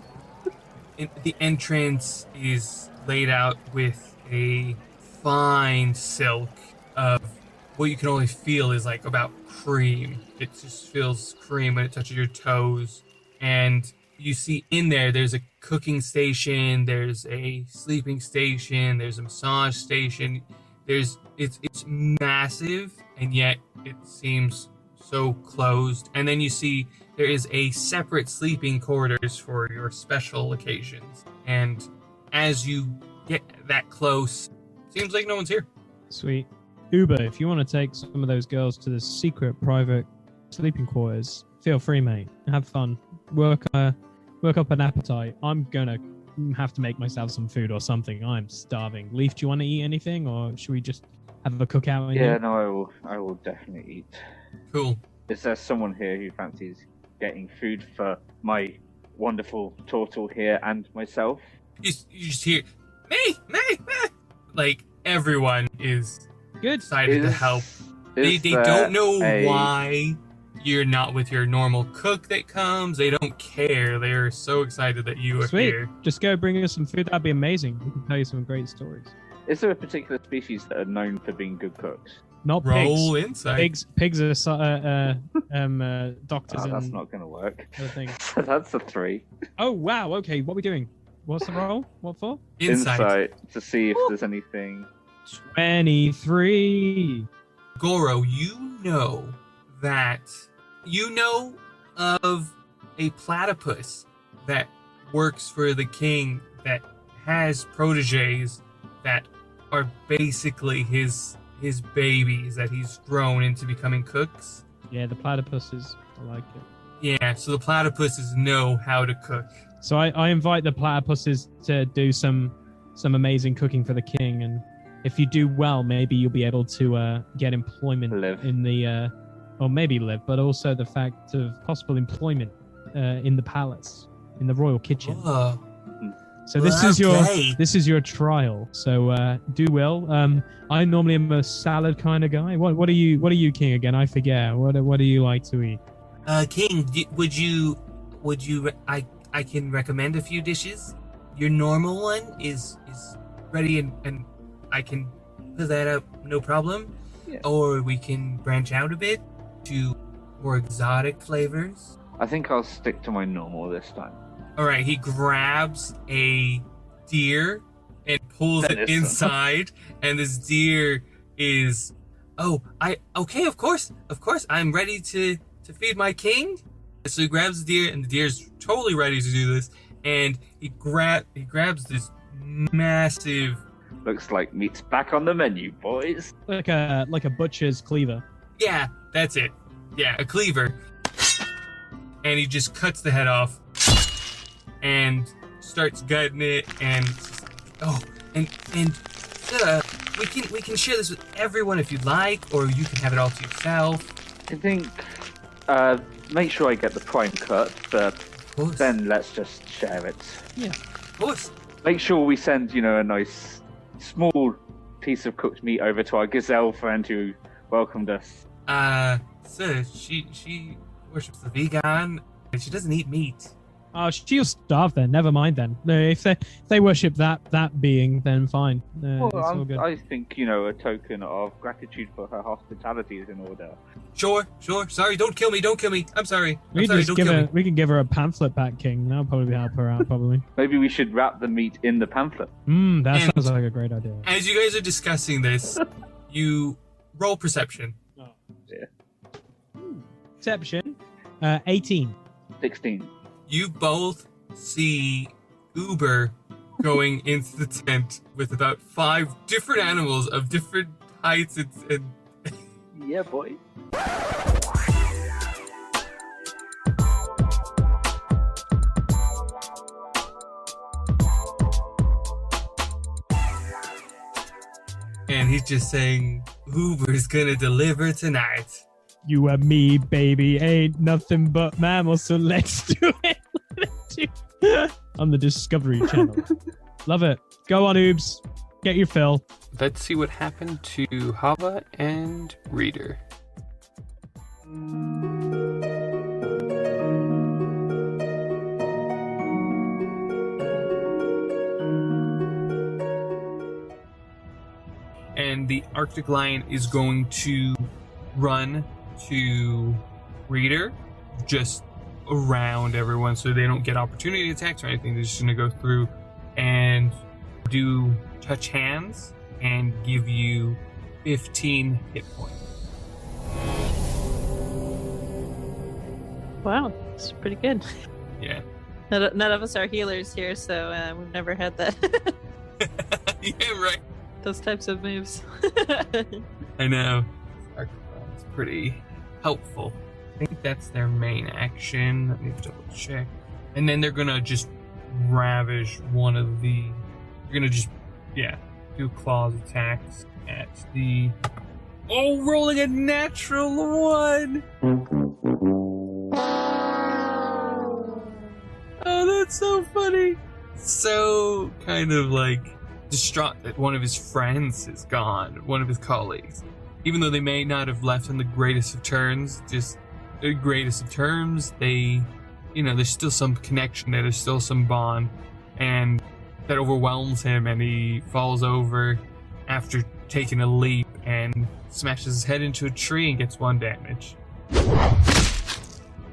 The entrance is laid out with a fine silk of what you can only feel is like about cream. It just feels cream when it touches your toes. And you see in there's a cooking station, there's a sleeping station, there's a massage station. It's massive, and yet it seems so closed. And then you see there is a separate sleeping quarters for your special occasions. And as you get that close, seems like no one's here. Sweet. Uber, if you want to take some of those girls to the secret private sleeping quarters, feel free, mate. Have fun. Work up an appetite. I'm gonna have to make myself some food or something. I'm starving. Leaf, do you want to eat anything, or should we just have a cookout in Yeah, here? no, I will definitely eat. Cool. Is there someone here who fancies getting food for my wonderful turtle here and myself? You just hear, me. Like, everyone is Good. excited to help. They don't know why you're not with your normal cook that comes. They don't care. They're so excited that you are Sweet. here. Just go bring us some food. That'd be amazing. We can tell you some great stories. Is there a particular species that are known for being good cooks? Not Roll pigs. insight. Pigs are doctors Oh, that's and not going to work. other things. So that's a 3. Oh wow. Okay, what are we doing? What's the roll? What for? Insight. To see if there's anything. 23. Goro, you know of a platypus that works for the king that has proteges that are basically his babies that he's grown into becoming cooks. Yeah, the platypuses. I like it. Yeah, so the platypuses know how to cook. So I invite the platypuses to do some amazing cooking for the king, and if you do well, maybe you'll be able to get employment in the, or maybe live, but also the fact of possible employment in the palace, in the royal kitchen. Oh. So this is your trial. So do well. I normally am a salad kind of guy. What are you, King? Again, I forget. What do you like to eat? King, would you? I can recommend a few dishes. Your normal one is ready, and I can put that up, no problem. Yeah. Or we can branch out a bit to more exotic flavors. I think I'll stick to my normal this time. All right, he grabs a deer and pulls it inside, and this deer is, okay, of course, I'm ready to feed my king. So he grabs the deer, and the deer's totally ready to do this, and he grabs this massive. Looks like meat's back on the menu, boys. Like a butcher's cleaver. Yeah, that's it. Yeah, a cleaver. And he just cuts the head off and starts gutting it, and we can share this with everyone if you'd like, or you can have it all to yourself. I think make sure I get the prime cut, but then let's just share it. Yeah, of course. Make sure we send, a nice small piece of cooked meat over to our gazelle friend who welcomed us. Sir, she worships the vegan, and she doesn't eat meat. Oh, she'll starve then. Never mind then. If they worship that being, then fine. It's all good. I think, a token of gratitude for her hospitality is in order. Sure. Sorry, don't kill me. I'm sorry. We can give her a pamphlet back, King. That'll probably help her out, probably. Maybe we should wrap the meat in the pamphlet. Sounds like a great idea. As you guys are discussing this, you roll perception. Oh, dear. Perception, 18. 16. You both see Uber going into the tent with about 5 different animals of different heights and... Yeah, boy. And he's just saying, Uber's gonna deliver tonight. You and me, baby, ain't nothing but mammals, so let's do it. On the Discovery Channel. Love it. Go on, Oobs. Get your fill. Let's see what happened to Hava and Reader. And the Arctic Lion is going to run to Reader, just around everyone so they don't get opportunity attacks or anything. They're just going to go through and do touch hands and give you 15 hit points. Wow, that's pretty good. Yeah. None of us are healers here, so we've never had that. Yeah, right. Those types of moves. I know. It's pretty helpful. I think that's their main action. Let me double check. And then they're gonna just ravish one of the... They're gonna just, do claws attacks at the... Oh, rolling a natural 1! Oh, that's so funny! So kind of like distraught that one of his friends is gone, one of his colleagues. Even though they may not have left on the greatest of terms, they, there's still some connection there, there's still some bond, and that overwhelms him, and he falls over after taking a leap and smashes his head into a tree and gets 1 damage.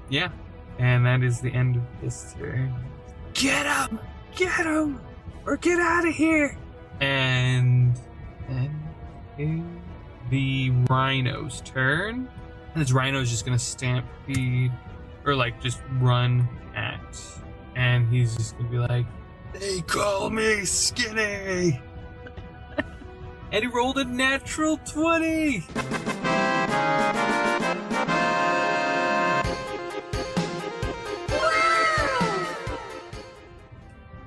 Yeah, and that is the end of this turn. Get him! Or get out of here! And then is the rhino's turn. And this rhino is just gonna stampede or like just run at, and he's just gonna be like, "They call me skinny," and he rolled a natural 20.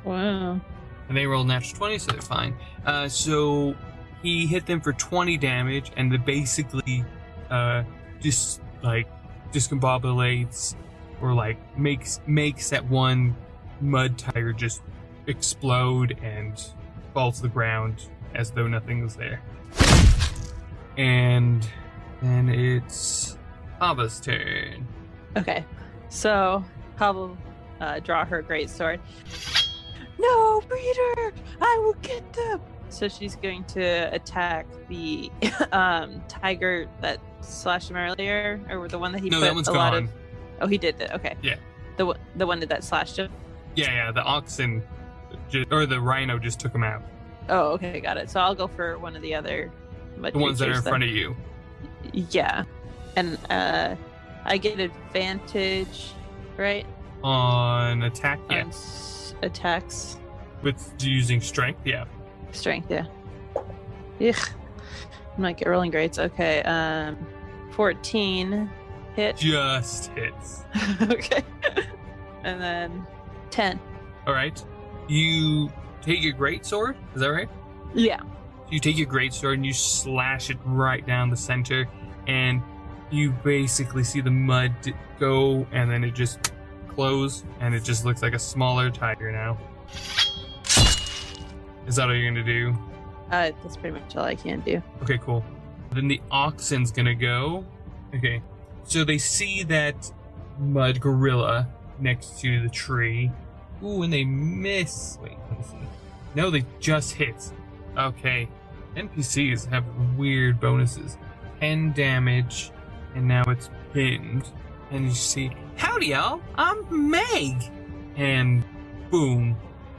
Wow. And they rolled natural 20, so they're fine. So he hit them for 20 damage, and they basically just like discombobulates or like makes that one mud tiger just explode and fall to the ground as though nothing was there. And then it's Hava's turn. Okay, so Hava will draw her greatsword. No, breeder! I will get them! So she's going to attack the tiger that slashed him earlier, or the one that he No, put that one's a lot gone. of. Oh, he did that. Okay. Yeah. The one that slashed him. Yeah, the oxen, or the rhino just took him out. Oh, okay, got it. So I'll go for one of the other. The ones that are in front of you. Yeah, and I get advantage, right? On attack, yeah. On attacks. With using strength, yeah. Strength, yeah. Ugh. I'm not rolling grades. Okay, 14 hit. Just hits. Okay. And then 10. All right. You take your greatsword. Is that right? Yeah. You take your greatsword and you slash it right down the center, and you basically see the mud go, and then it just close, and it just looks like a smaller tiger now. Is that all you're gonna do? That's pretty much all I can do. Okay, cool. Then the oxen's gonna go. Okay. So they see that mud gorilla next to the tree. Ooh, and they miss. Wait, let me see. No, they just hit. Okay. NPCs have weird bonuses. 10 damage, and now it's pinned. And you see, howdy y'all, I'm Meg! And boom,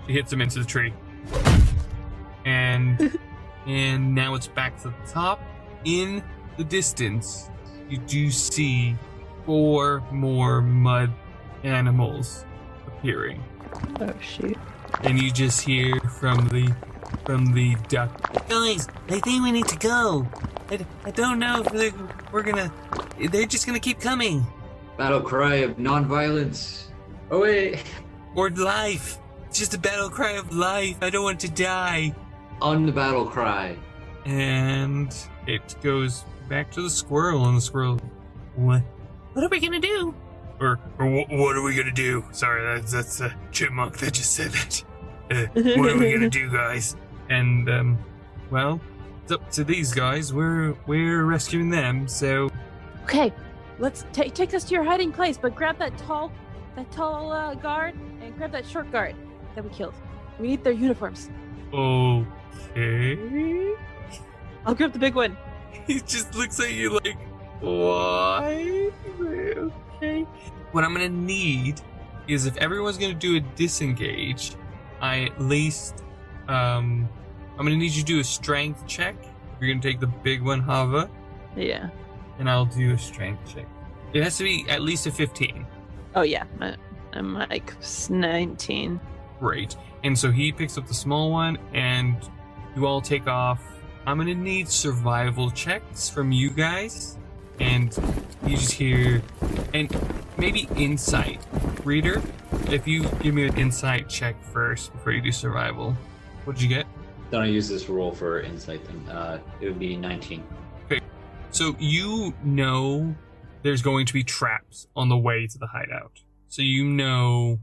she hits him into the tree. And now it's back to the top. In the distance, you do see 4 more mud animals appearing. Oh shoot. And you just hear from the duck, guys, I think we need to go. I don't know if they're just gonna keep coming. Battle cry of non-violence. Oh wait. Or life. It's just a battle cry of life. I don't want to die. On the battle cry. And it goes back to the squirrel, and the squirrel, what are we gonna do? Or what are we gonna do? Sorry, that's a chipmunk that just said that. What are we gonna do, guys? And well, it's up to these guys. We're rescuing them, so Okay, let's take us to your hiding place, but grab that tall guard and grab that short guard that we killed. We need their uniforms. Okay. I'll grab the big one. He just looks at you like, why? Okay. What I'm gonna need is, if everyone's gonna do a disengage, I at least I'm gonna need you to do a strength check. If you're gonna take the big one, Hava. Yeah. And I'll do a strength check. It has to be at least a 15. Oh yeah, I'm like 19. Great. And so he picks up the small one, and you all take off. I'm gonna need survival checks from you guys, and you just hear, and maybe insight. Reader, if you give me an insight check first before you do survival. What'd you get? Don't I use this roll for insight then? It would be 19. Okay. So you know there's going to be traps on the way to the hideout. So you know,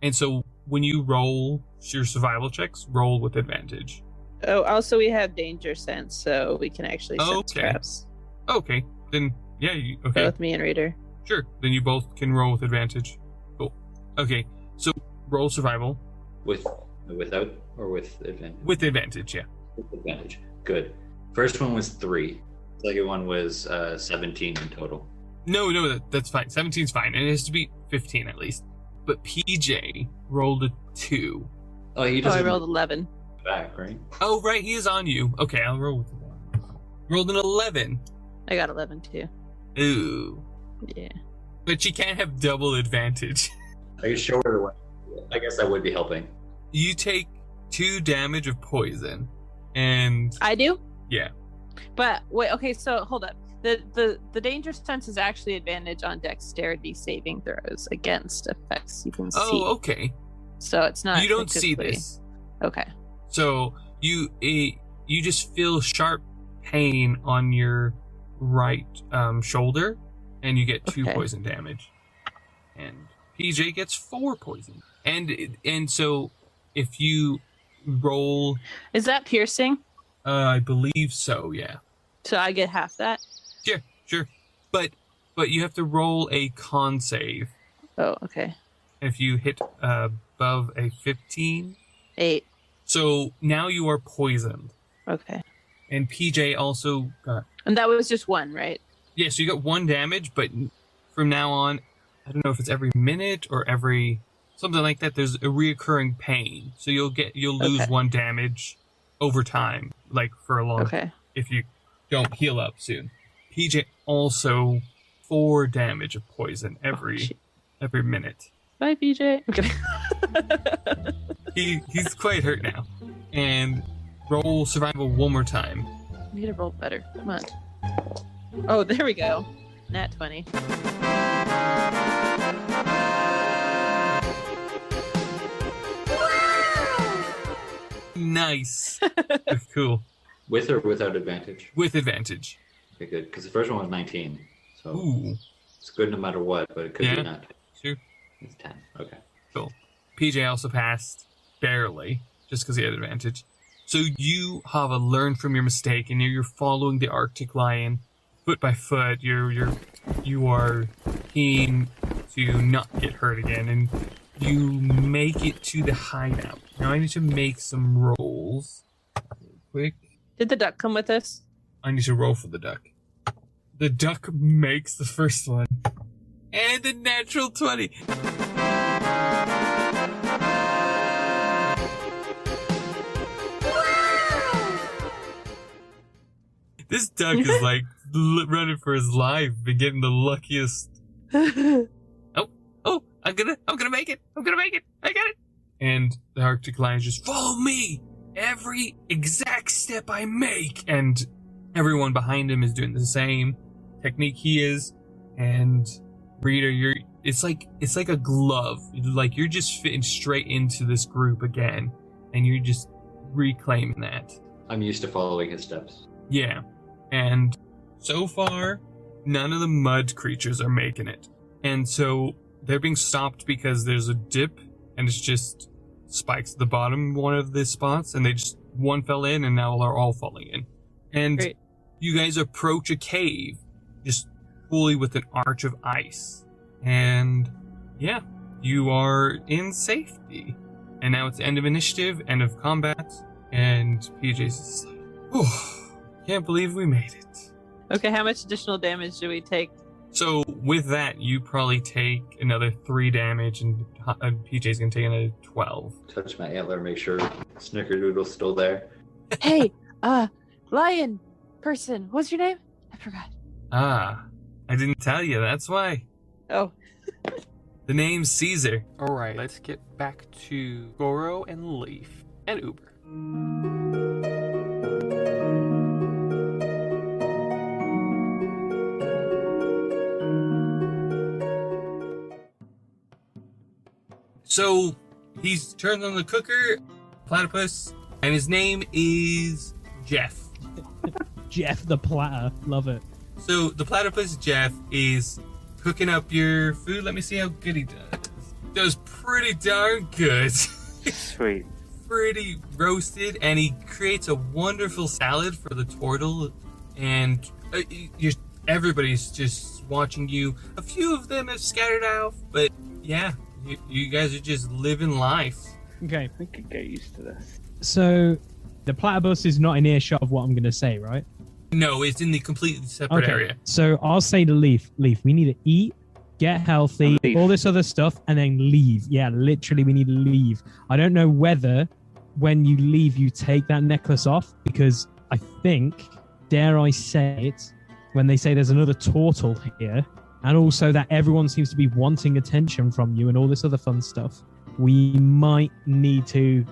and so when you roll your survival checks, roll with advantage. Oh, also we have danger sense, so we can actually sense traps. Okay, then yeah, okay. Both me and Reader. Sure, then you both can roll with advantage. Cool. Okay, so roll survival. Without or with advantage? With advantage, yeah. With advantage. Good. First one was 3. Second one was 17 in total. No, that's fine. 17's fine. It has to be 15 at least. But PJ rolled a 2. Oh, he doesn't. I rolled 11. Back, right? Oh, right, he is on you. Okay, I'll roll with 1. Rolled an 11. I got 11 too. Ooh. Yeah. But she can't have double advantage. I can show her the way. I guess that would be helping. You take 2 damage of poison, and I do? yeah. But wait, okay, so hold up. The danger sense is actually advantage on dexterity saving throws against effects you can see. Oh, okay. So it's not. You don't see technically- this. Okay. So you just feel sharp pain on your right shoulder, and you get 2 Okay. poison damage. And PJ gets 4 poison. And so if you roll, Is that piercing? I believe so, yeah. So I get half that? Sure. But you have to roll a con save. Oh, okay. If you hit above a 15. 8. So now you are poisoned. Okay. And PJ also got... And that was just 1, right? Yeah, so you got 1 damage, but from now on, I don't know if it's every minute or every... something like that, there's a reoccurring pain. So you'll lose Okay. 1 damage over time, like for a long... Okay. If you don't heal up soon. PJ also 4 damage of poison every minute. Bye, BJ. Okay. He's quite hurt now. And roll survival one more time. I need to roll better. Come on. Oh, there we go. Nat 20. Nice. Cool. With or without advantage? With advantage. Okay, good. Because the first one was 19. So Ooh. it's good no matter what, but it could Yeah. be not. Sure. It's 10. Okay. Cool. PJ also passed. Barely. Just because he had advantage. So you, Hava, learned from your mistake, and you're following the Arctic Lion foot by foot. You are keen to not get hurt again, and you make it to the hideout. Now I need to make some rolls. Real quick. Did the duck come with us? I need to roll for the duck. The duck makes the first one. And a natural 20. This duck is like running for his life and getting the luckiest. Oh, I'm gonna make it. I got it. And the Arctic Lion just follow me. Every exact step I make. And everyone behind him is doing the same technique he is. And Rita, it's like a glove. Like you're just fitting straight into this group again. And you're just reclaiming that. I'm used to following his steps. Yeah. And so far, none of the mud creatures are making it. And so they're being stopped because there's a dip and it's just spikes at the bottom one of the spots, and one fell in and now they're all falling in. And Great. You guys approach a cave just fully with an arch of ice. And yeah, you are in safety. And now it's end of initiative, end of combat, and PJ's just like, oh, can't believe we made it. Okay, how much additional damage do we take? So with that, you probably take another 3 damage, and PJ's gonna take another 12. Touch my antler, make sure Snickerdoodle's still there. Hey, lion person, what's your name? I forgot. Ah, I didn't tell you, that's why. Oh. The name's Caesar. Alright, let's get back to Goro and Leaf and Uber. So he turns on the cooker, platypus, and his name is Jeff. Jeff the platter. Love it. So the platypus Jeff is cooking up your food. Let me see how good he does. Does pretty darn good. Sweet. Pretty roasted, and he creates a wonderful salad for the turtle. And everybody's just watching you. A few of them have scattered out, but yeah, you guys are just living life. Okay. We could get used to this. So the platypus is not in earshot of what I'm going to say, right? No, it's in the completely separate area. So I'll say to Leaf, we need to eat, get healthy, Leave. all this other stuff, and then leave. Yeah, literally, we need to leave. I don't know whether when you leave, you take that necklace off, because I think, dare I say it, when they say there's another turtle here, and also that everyone seems to be wanting attention from you and all this other fun stuff, we might need to,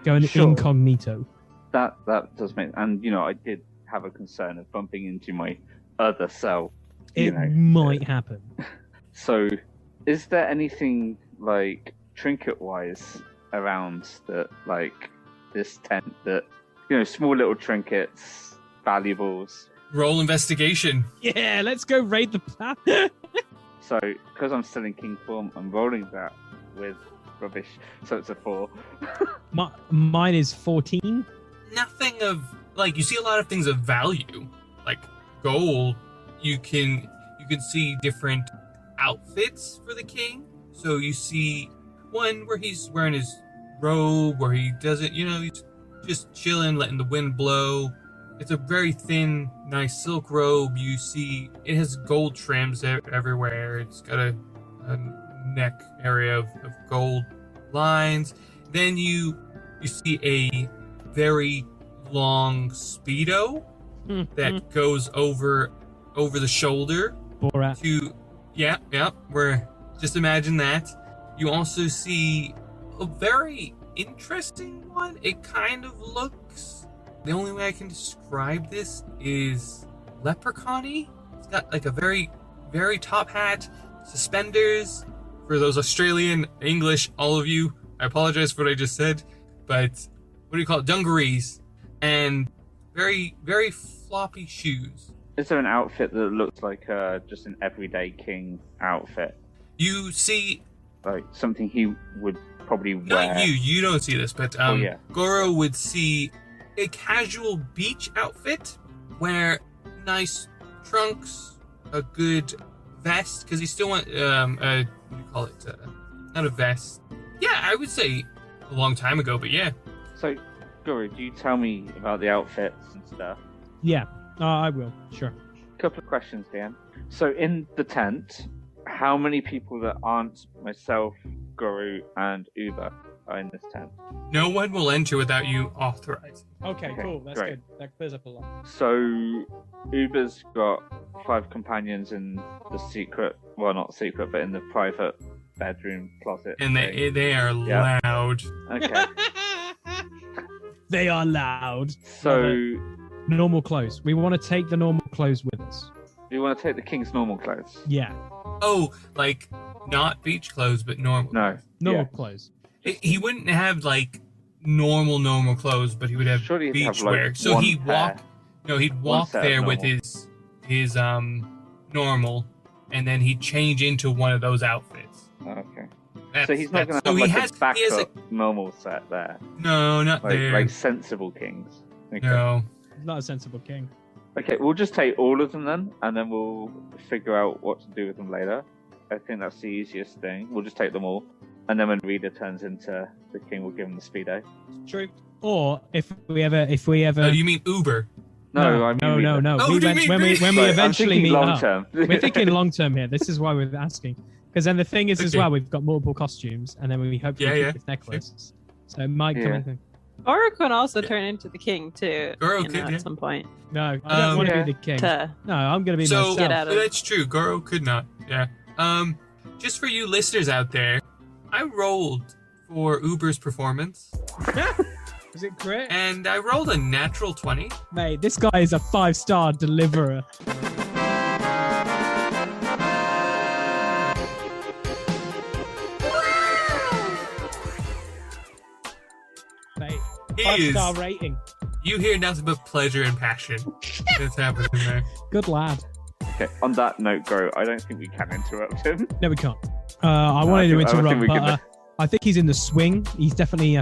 go incognito. That does make, and I did have a concern of bumping into my other self. It might happen. So, is there anything like trinket-wise around that, like this tent, that small little trinkets, valuables? Roll investigation. Yeah, let's go raid the path. So, because I'm still in king form, I'm rolling that with rubbish, so it's a 4. Mine is 14. Nothing of you see a lot of things of value, like gold. You can see different outfits for the king. So you see one where he's wearing his robe, where he doesn't, he's just chilling, letting the wind blow. It's a very thin, nice silk robe. You see it has gold trims everywhere. It's got a neck area of gold lines. Then you see a very long speedo that goes over the shoulder. Borat. Where just imagine that. You also see a very interesting one. It kind of looks, the only way I can describe this is leprechaun-y. It's got like a very, very top hat, suspenders. For those Australian, English, all of you, I apologize for what I just said, but what do you call it? Dungarees. And very, very floppy shoes. Is there an outfit that looks like just an everyday king outfit? You see, like something he would probably wear. Not you. You don't see this, but Goro would see a casual beach outfit, wear nice trunks, a good vest, because he still want what do you call it? Not a vest. Yeah, I would say a long time ago, but yeah. So, Goro, do you tell me about the outfits and stuff? Yeah. I will, sure. Couple of questions, Dan. So, in the tent, how many people that aren't myself, Goro, and Uber are in this tent? No one will enter without you authorizing. Okay, cool. That's great. good. That clears up a lot. So, Uber's got 5 companions in the secret, well, not secret, but in the private bedroom closet. And they are loud. Okay. They are loud. So, normal clothes. We want to take the normal clothes with us. you want to take the king's normal clothes? Yeah. Oh, like not beach clothes, but normal. No. Normal clothes. He wouldn't have like normal clothes, but he would have Surely he'd have, beach like, wear. So one he'd pair. walk. No, he'd walk set of there with normal. his normal, and then he'd change into one of those outfits. Okay. That's, So he's not going to so have he like has, a backup he has normal set there. no, not there. Like sensible kings. Okay. No. He's not a sensible king. Okay, we'll just take all of them then, and then we'll figure out what to do with them later. I think that's the easiest thing. We'll just take them all, and then when Reader turns into the king, we'll give him the speedo. True. Or if we ever. Oh, you mean Uber? No, I mean Reader. No. Oh, do you mean when we Right, eventually I'm thinking meet long up, term. we're thinking long term here. This is why we're asking. Because then the thing is as Okay. well, we've got multiple costumes, and then we hopefully keep this necklace. So it might come Yeah. in. Goro can also turn into the king too. Goro you know, could, yeah. at some point. No, I don't want to Yeah. be the king. To No, I'm going to be So myself. Get out of- that's true. Goro could not. Yeah. Just for you listeners out there, I rolled for Uber's performance, Is it great? and I rolled a natural 20. Mate, this guy is a 5-star deliverer. Mate, He 5-star is. rating. You hear nothing but pleasure and passion that's happening there. Good lad. Okay, on that note, Goro, I don't think we can interrupt him. No, we can't. I wanted to I don't think interrupt, we but can- I think he's in the swing. He's definitely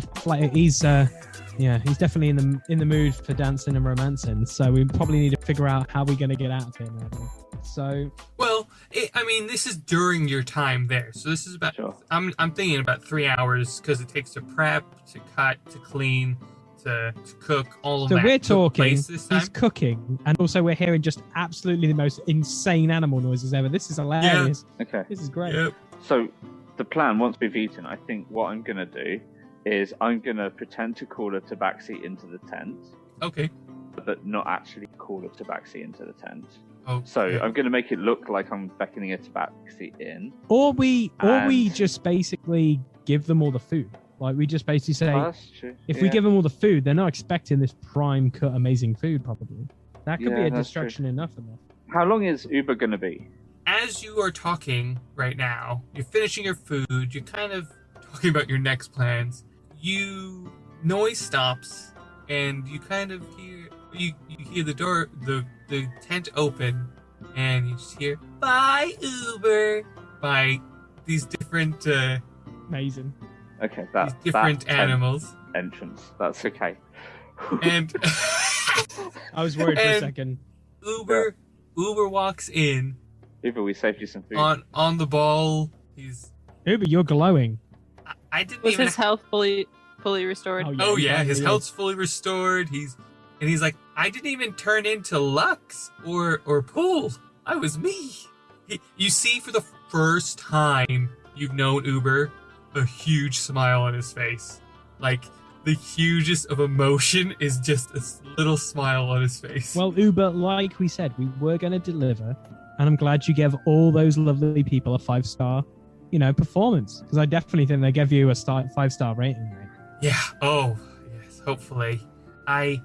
he's definitely in the mood for dancing and romancing. So we probably need to figure out how we're going to get out of here. Maybe. So Well, this is during your time there. So this is about. Sure. I'm thinking about 3 hours because it takes to prep, to cut, to clean, to cook, all of so that. we're took talking. place this time. He's cooking, and also we're hearing just absolutely the most insane animal noises ever. This is hilarious. Okay. This is great. Yep. So the plan, once we've eaten, I think what I'm going to do is I'm going to pretend to call a tabaxi into the tent, Okay. but not actually call a tabaxi into the tent. So Okay. I'm going to make it look like I'm beckoning a tabaxi in. Or we And- just basically give them all the food. Like we just basically say, Oh, that's true. if we give them all the food, they're not expecting this prime cut amazing food. Probably that could be Yeah, a that's distraction enough. How long is Uber going to be? As you are talking right now, you're finishing your food, you're kind of talking about your next plans. Noise stops, and you kind of hear you hear the door, the tent open, and you just hear "Bye Uber" by these different Amazing. Okay, these different tent animals, entrance. That's okay. and I was worried for a And- second. Uber walks in Uber, we saved you some food. on the ball. He's Uber, you're glowing. I didn't Was even his health fully restored? Oh yeah, his he is. health's fully restored. He's like, I didn't even turn into Lux or Pool. I was me. You see, for the first time you've known Uber, a huge smile on his face. Like the hugest of emotion is just a little smile on his face. Well, Uber, like we said, we were going to deliver, and I'm glad you gave all those lovely people a 5-star, performance, because I definitely think they gave you a 5-star rating. Right? Yeah. Oh, yes. Hopefully, and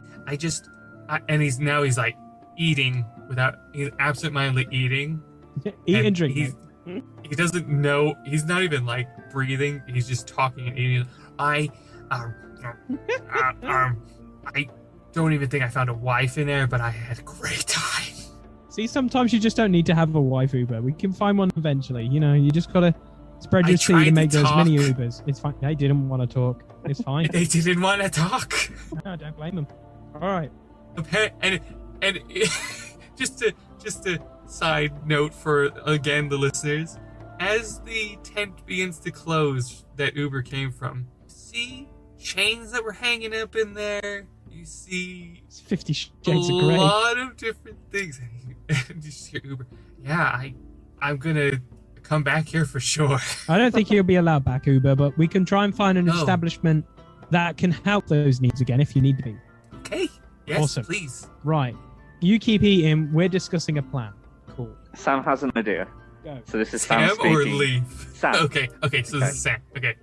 he's like eating he's absentmindedly eating. Eat and drink. He doesn't know. He's not even like breathing. He's just talking and eating. I don't even think I found a wife in there, but I had a great time. See, sometimes you just don't need to have a wife Uber. We can find one eventually. You just gotta spread your seed tried and make to those mini talk. Ubers. It's fine. They didn't want to talk. It's fine. They didn't want to talk. No, don't blame them. All right. And just a side note for again the listeners, as the tent begins to close that Uber came from, you see chains that were hanging up in there. You see It's 50 a Shades of Grey. lot of different things. And you just hear Uber. Yeah, I'm gonna come back here for sure. I don't think you'll be allowed back, Uber, but we can try and find an No. establishment that can help those needs again if you need to be. Okay. Yes, Awesome. please. Right. You keep eating. We're discussing a plan. Cool. Sam has an idea. Go. So this is Sam, Sam speaking. or Leaf? Sam. Okay, so this is Sam. Okay.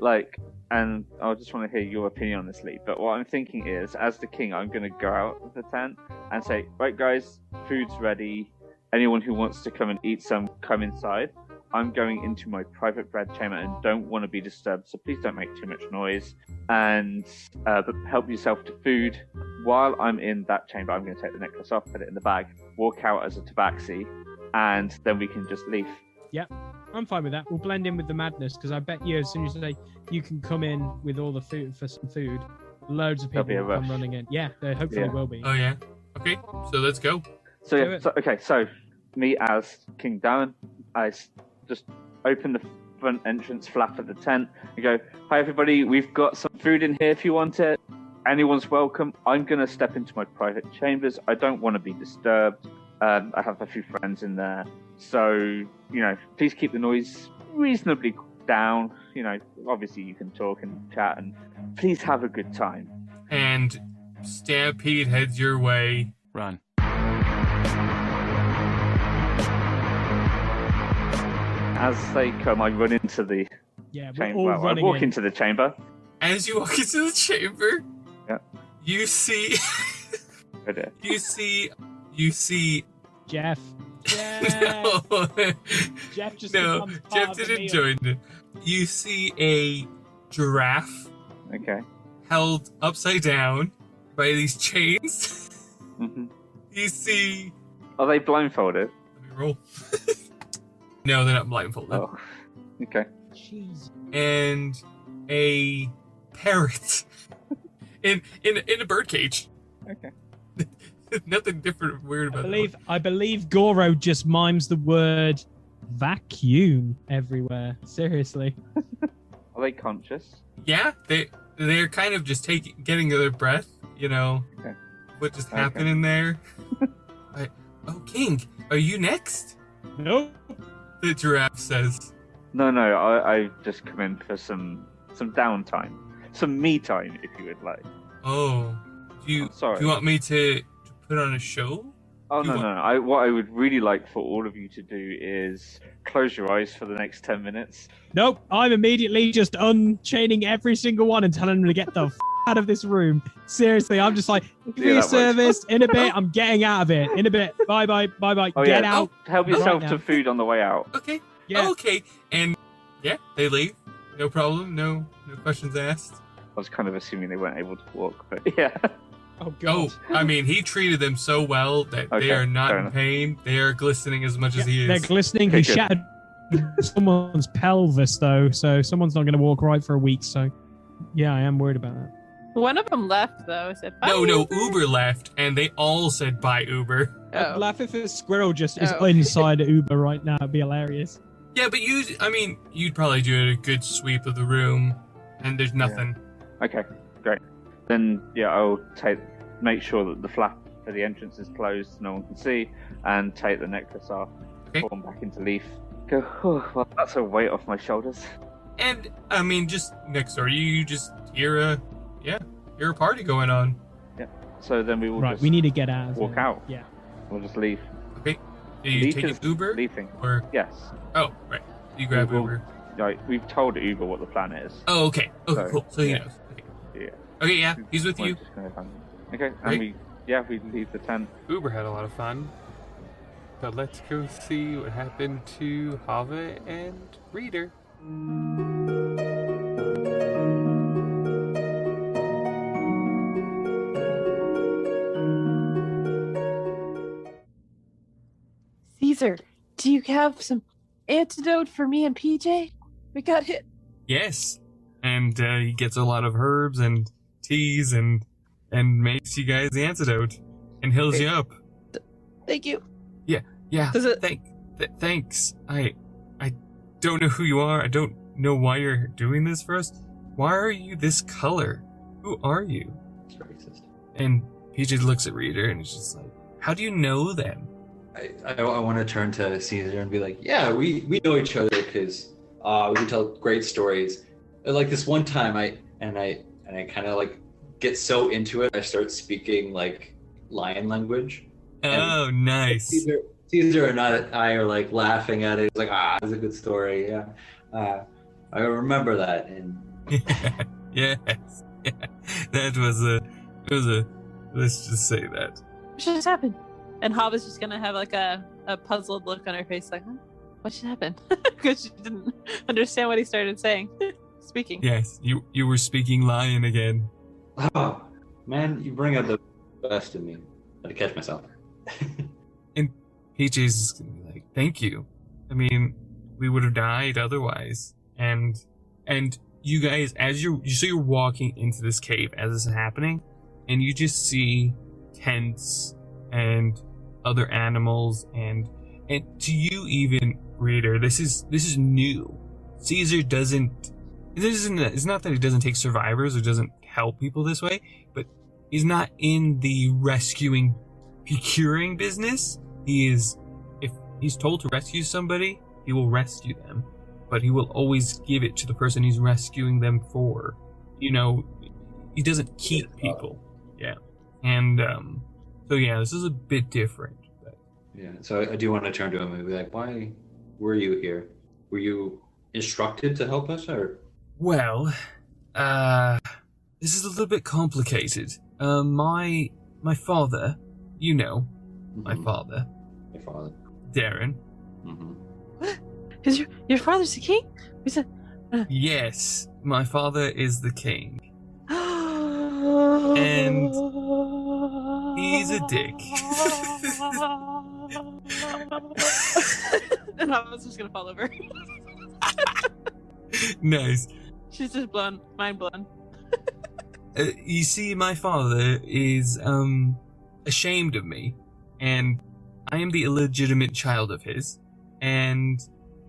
And I just want to hear your opinion on this, Lee. But what I'm thinking is, as the king, I'm going to go out of the tent and say, right, guys, food's ready. Anyone who wants to come and eat some, come inside. I'm going into my private bed chamber and don't want to be disturbed, so please don't make too much noise. And but help yourself to food. While I'm in that chamber, I'm going to take the necklace off, put it in the bag, walk out as a tabaxi, and then we can just leave. I'm fine with that. We'll blend in with the madness because I bet you as soon as you can come in with all the food for some food, loads of There'll people be a will come rush. running in. Yeah, there hopefully Yeah. will be. Oh yeah. Okay, so let's go. So Do yeah, it. so me as King Darren, I just open the front entrance flap of the tent and go, "Hi everybody, we've got some food in here if you want it. Anyone's welcome. I'm gonna step into my private chambers. I don't want to be disturbed. I have a few friends in there, so please keep the noise reasonably down. Obviously you can talk and chat, and please have a good time." And Stampede heads your way. Run. As they come, I run into the Yeah, we're chamber. all Well, I running walk in. into the chamber. As you walk into the chamber, Yeah. you see Oh dear. you see Jeff. no, Jeff just no, becomes part Jeff of the didn't meal. join it. You see a giraffe Okay. held upside down by these chains. hmm You see, Are they blindfolded? let me roll. No, they're not blindfolded. Oh. Okay. Jeez. And a parrot in a birdcage. Okay. Nothing different or weird about I believe Goro just mimes the word vacuum everywhere. Seriously. Are they conscious? that. Yeah, they're kind of just getting their breath. Okay. What just Okay. happened in there? Oh, King, are you next? Nope. The giraffe says. No, I just come in for some downtime. Some me time, if you would like. Oh, do you I'm sorry. want me to put on a show? Oh Do no, what? no, no! What I would really like for all of you to do is close your eyes for the next 10 minutes. Nope, I'm immediately just unchaining every single one and telling them to get the out of this room. Seriously, I'm just like, give me Yeah, a that works. service. In a bit, I'm getting out of it. In a bit. Bye bye. Bye bye. Oh Get yeah, out. help Right yourself now. to food on the way out. Okay. Yeah. Okay. And yeah, they leave. No problem. No questions asked. I was kind of assuming they weren't able to walk, but yeah. Oh god. Oh, I mean, he treated them so well that Okay, they are not fair in enough. pain. They are glistening as much as he They're is. glistening. Okay, He good. shattered someone's pelvis though, so someone's not going to walk right for a week. So, yeah, I am worried about that. One of them left though. Said, "Bye, No, Uber." Uber left, and they all said bye, Uber. I'd Oh. laugh if a squirrel just is Oh. inside Uber right now. It'd be hilarious. Yeah, but you'd probably do a good sweep of the room, and there's nothing. Okay, great. Then yeah, I'll make sure that the flap for the entrance is closed, so no one can see, and take the necklace off, Okay. form back into leaf. Go. Oh, well, that's a weight off my shoulders. And I mean, just next door, you just hear a party going on. So then we will Right, just we need to get out. Of walk here. out. Yeah. We'll just leave. Okay, are you Leaf taking is Uber leafing. or Yes. oh right, you grab We will- Uber. Like we've told Uber what the plan is. Oh okay, okay, So, cool. So he yeah. knows. Okay. Yeah. Okay, yeah, he's with We're you. just gonna abandon it. Okay, Right. and we leave the tent. Uber had a lot of fun. But let's go see what happened to Hava and Reader. Caesar, do you have some antidote for me and PJ? We got hit. Yes, and he gets a lot of herbs and teas and makes you guys the antidote and heals you up. Thank you. Yeah, Does it- thanks. I don't know who you are. I don't know why you're doing this for us. Why are you this color? Who are you? It's racist. And PJ looks at Reader and is just like, how do you know them? I want to turn to Caesar and be like, yeah, we know each other because we can tell great stories. Like this one time, I kind of like get so into it, I start speaking like lion language. Oh, nice. Caesar and I are like laughing at it. It's like, it's a good story. Yeah, I remember that. And Yes. Yeah. That was a let's just say that. What just happened? And Hava's just gonna have like a puzzled look on her face, like, huh? What just happened? Because she didn't understand what he started saying. Speaking. Yes, you were speaking lion again. oh man, you bring out the best in me. I had to catch myself. PJ's just gonna be like, thank you. I mean, we would have died otherwise. And you guys, as you're walking into this cave as this is happening, and you just see tents and other animals and to you even, Reader, this is new. Caesar doesn't. It's not that he doesn't take survivors or doesn't help people this way, but he's not in the rescuing, procuring business. He is, if he's told to rescue somebody, he will rescue them, but he will always give it to the person he's rescuing them for. You know, he doesn't keep people. Yeah. And, so yeah, this is a bit different. But Yeah, so I do want to turn to him and be like, why were you here? Were you instructed to help us, or? well, this is a little bit complicated. My father, you know, my Mhm. father, My father. Darren. Mm-hmm. Is your father's the king? We said. Yes, my father is the king. And he's a dick. And I was just gonna fall over. Nice. She's just blown, mind blown. You see, my father is ashamed of me, and I am the illegitimate child of his, and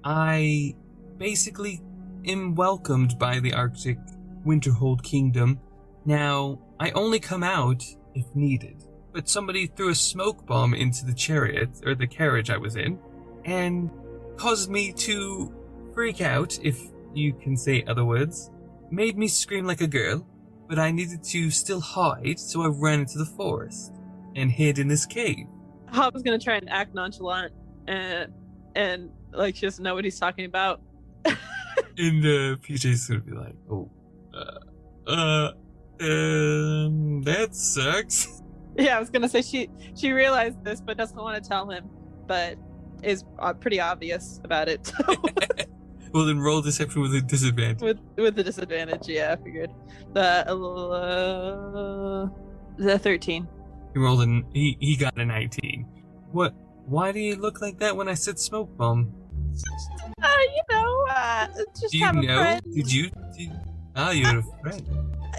I basically am welcomed by the Arctic Winterhold Kingdom. Now, I only come out if needed, but somebody threw a smoke bomb into the chariot, or the carriage I was in, and caused me to freak out, if you can say other words, made me scream like a girl, but I needed to still hide, so I ran into the forest and hid in this cave. Hava's gonna try and act nonchalant and like she doesn't know what he's talking about. And PJ's gonna be like, "Oh, that sucks." Yeah, I was gonna say she realized this, but doesn't want to tell him, but is pretty obvious about it. So. Well, then roll deception with a disadvantage. With the disadvantage, yeah, I figured. The 13. He rolled he got a 19. What? Why do you look like that when I said smoke bomb? Just Do you have a know? friend. You had a friend.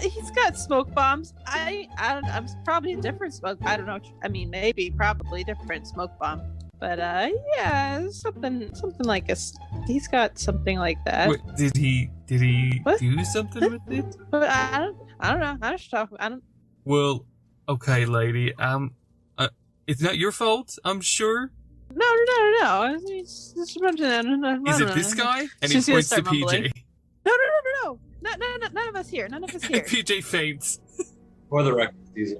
He's got smoke bombs. I'm probably a different smoke. I don't know. I mean, maybe, probably different smoke bomb. But yeah, something like he's got something like that. Wait, did he What? do something with it? But I don't know. I don't. Well, okay, lady. It's not your fault, I'm sure. No. Is Is it this guy? And he She's gonna points to start mumbling. PJ. No. None of us here. And PJ faints. For the record, Caesar,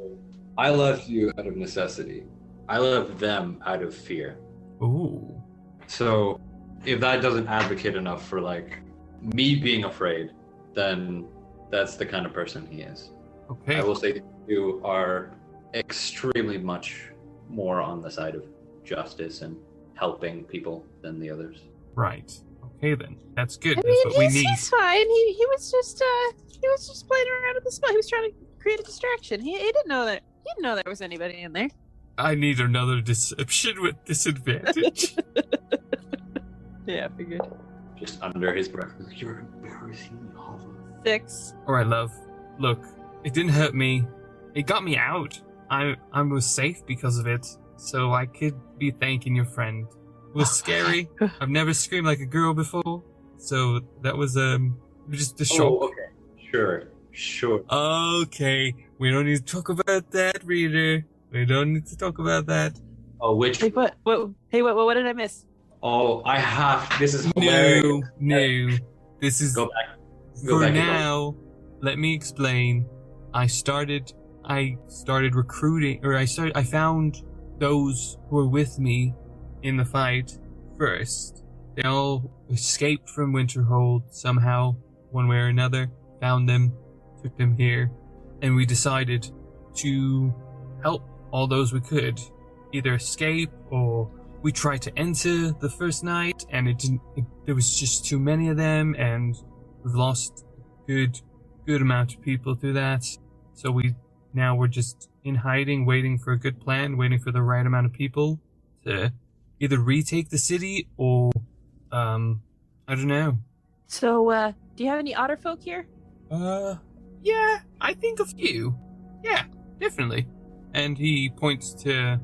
I left you out of necessity. I left them out of fear. Ooh. So, if that doesn't advocate enough for like me being afraid, then that's the kind of person he is. Okay. I will say you are extremely much more on the side of justice and helping people than the others. Right. Okay then. That's good. I That's mean, what we need. he's fine. He was just playing around with the smoke. He was trying to create a distraction. He didn't know that. He didn't know there was anybody in there. I need another deception with disadvantage. Yeah, I figured. Just under his breath, you're embarrassing me, Hava. 6. Alright, love. Look, it didn't hurt me. It got me out. I was safe because of it. So I could be thanking your friend. It was scary. I've never screamed like a girl before. So that was just a shock. Oh, okay. Sure. Okay. We don't need to talk about that, reader. We don't need to talk about that. Oh, which? Hey, what? What did I miss? Oh, I have. This is hilarious. No. This is Go back. for now. Let me explain. I started recruiting, or I found those who were with me in the fight first. They all escaped from Winterhold somehow, one way or another. Found them, took them here, and we decided to help all those we could, either escape or we tried to enter the first night, and there was just too many of them, and we've lost a good amount of people through that. So we're just in hiding, waiting for a good plan, waiting for the right amount of people to either retake the city or I don't know. So, do you have any otter folk here? Yeah, I think a few. Yeah, definitely. And he points to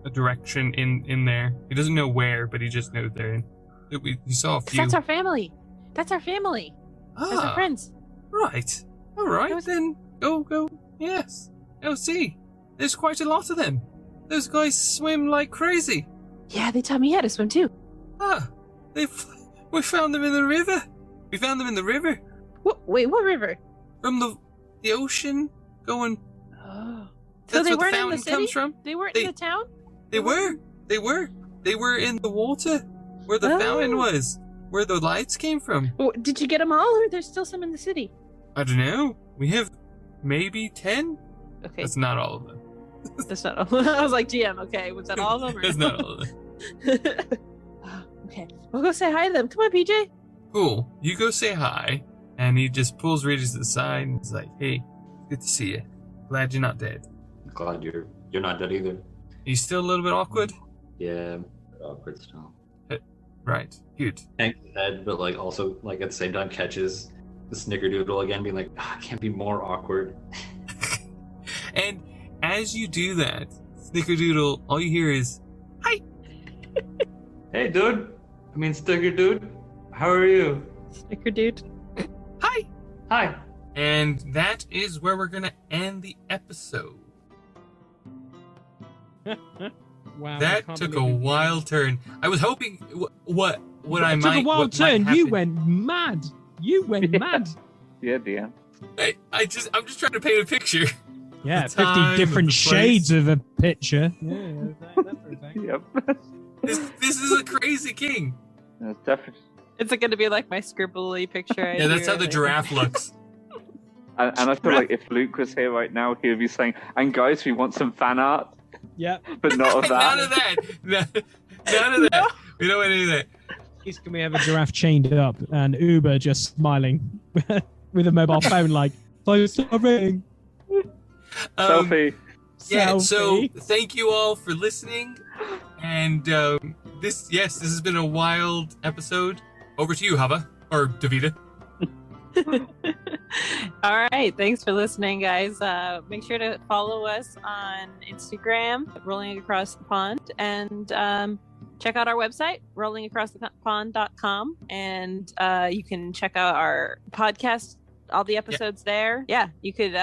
a direction in there. He doesn't know where, but he just knows there. He saw a few. That's our family. That's our friends. Right. All right, then go. Yes. Go see. There's quite a lot of them. Those guys swim like crazy. Yeah, they taught me how to swim too. We found them in the river. We found them in the river. Wait, what river? From the ocean going. Oh. That's So they where weren't the in the fountain city? comes from. They weren't in the town? They were in the water where the fountain was, where the lights came from. Did you get them all, or there's still some in the city? I don't know. We have maybe 10. Okay. That's not all of them. That's not all. I was like, GM, okay, was that all of them? Or That's not all of them. Okay, we'll go say hi to them. Come on, PJ. Cool. You go say hi, and he just pulls Regis to the side and is like, "Hey, good to see you. Glad you're not dead." Glad you're not dead either. He's still a little bit awkward. Yeah, awkward still. Right. Good. Hanks his head, but like also like at the same time catches the snickerdoodle again, being like, I can't be more awkward. And as you do that, Snickerdoodle, all you hear is, "Hi." Hey, dude. I mean, sticker dude. How are you? Snicker dude. Hi. Hi. And that is where we're gonna end the episode. Wow. That took a wild turn. I was hoping what I It might. took a wild what might turn. You happen. went mad. You went mad. Yeah, DM. I'm just trying to paint a picture. Yeah, The 50 time, different the place. shades of a picture. Yeah, that's Yep. This is a crazy king. It's definitely. Is it going to be like my scribbly picture? Yeah, that's how the giraffe looks. And I feel like if Luke was here right now, he would be saying, "And guys, we want some fan art." Yeah. But not of that. None of that. None of that. We don't want any of that. Please can we have a giraffe chained up and Uber just smiling with a mobile phone like, I'm sorry. Selfie. Yeah, so Selfie. thank you all for listening. And this has been a wild episode. Over to you, Hava. Or Davida. All right. Thanks for listening, guys. Make sure to follow us on Instagram, Rolling Across the Pond, and check out our website, rollingacrossthepond.com. And you can check out our podcast, all the episodes there. Yeah, you could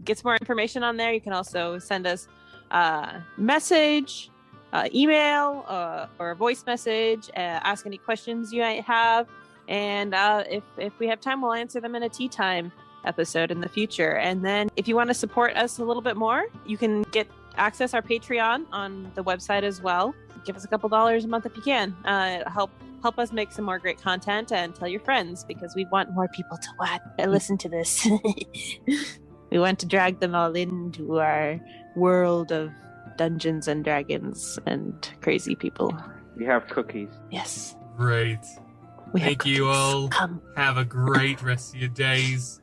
get some more information on there. You can also send us a message, email, or a voice message, ask any questions you might have. And if we have time, we'll answer them in a tea time episode in the future. And then if you want to support us a little bit more, you can access our Patreon on the website as well. Give us a couple dollars a month if you can. It'll help us make some more great content, and tell your friends, because we want more people to watch and listen to this. We want to drag them all into our world of Dungeons and Dragons and crazy people. We have cookies. Yes. Great. We have Thank you cookies. all. Come. Have a great rest of your days.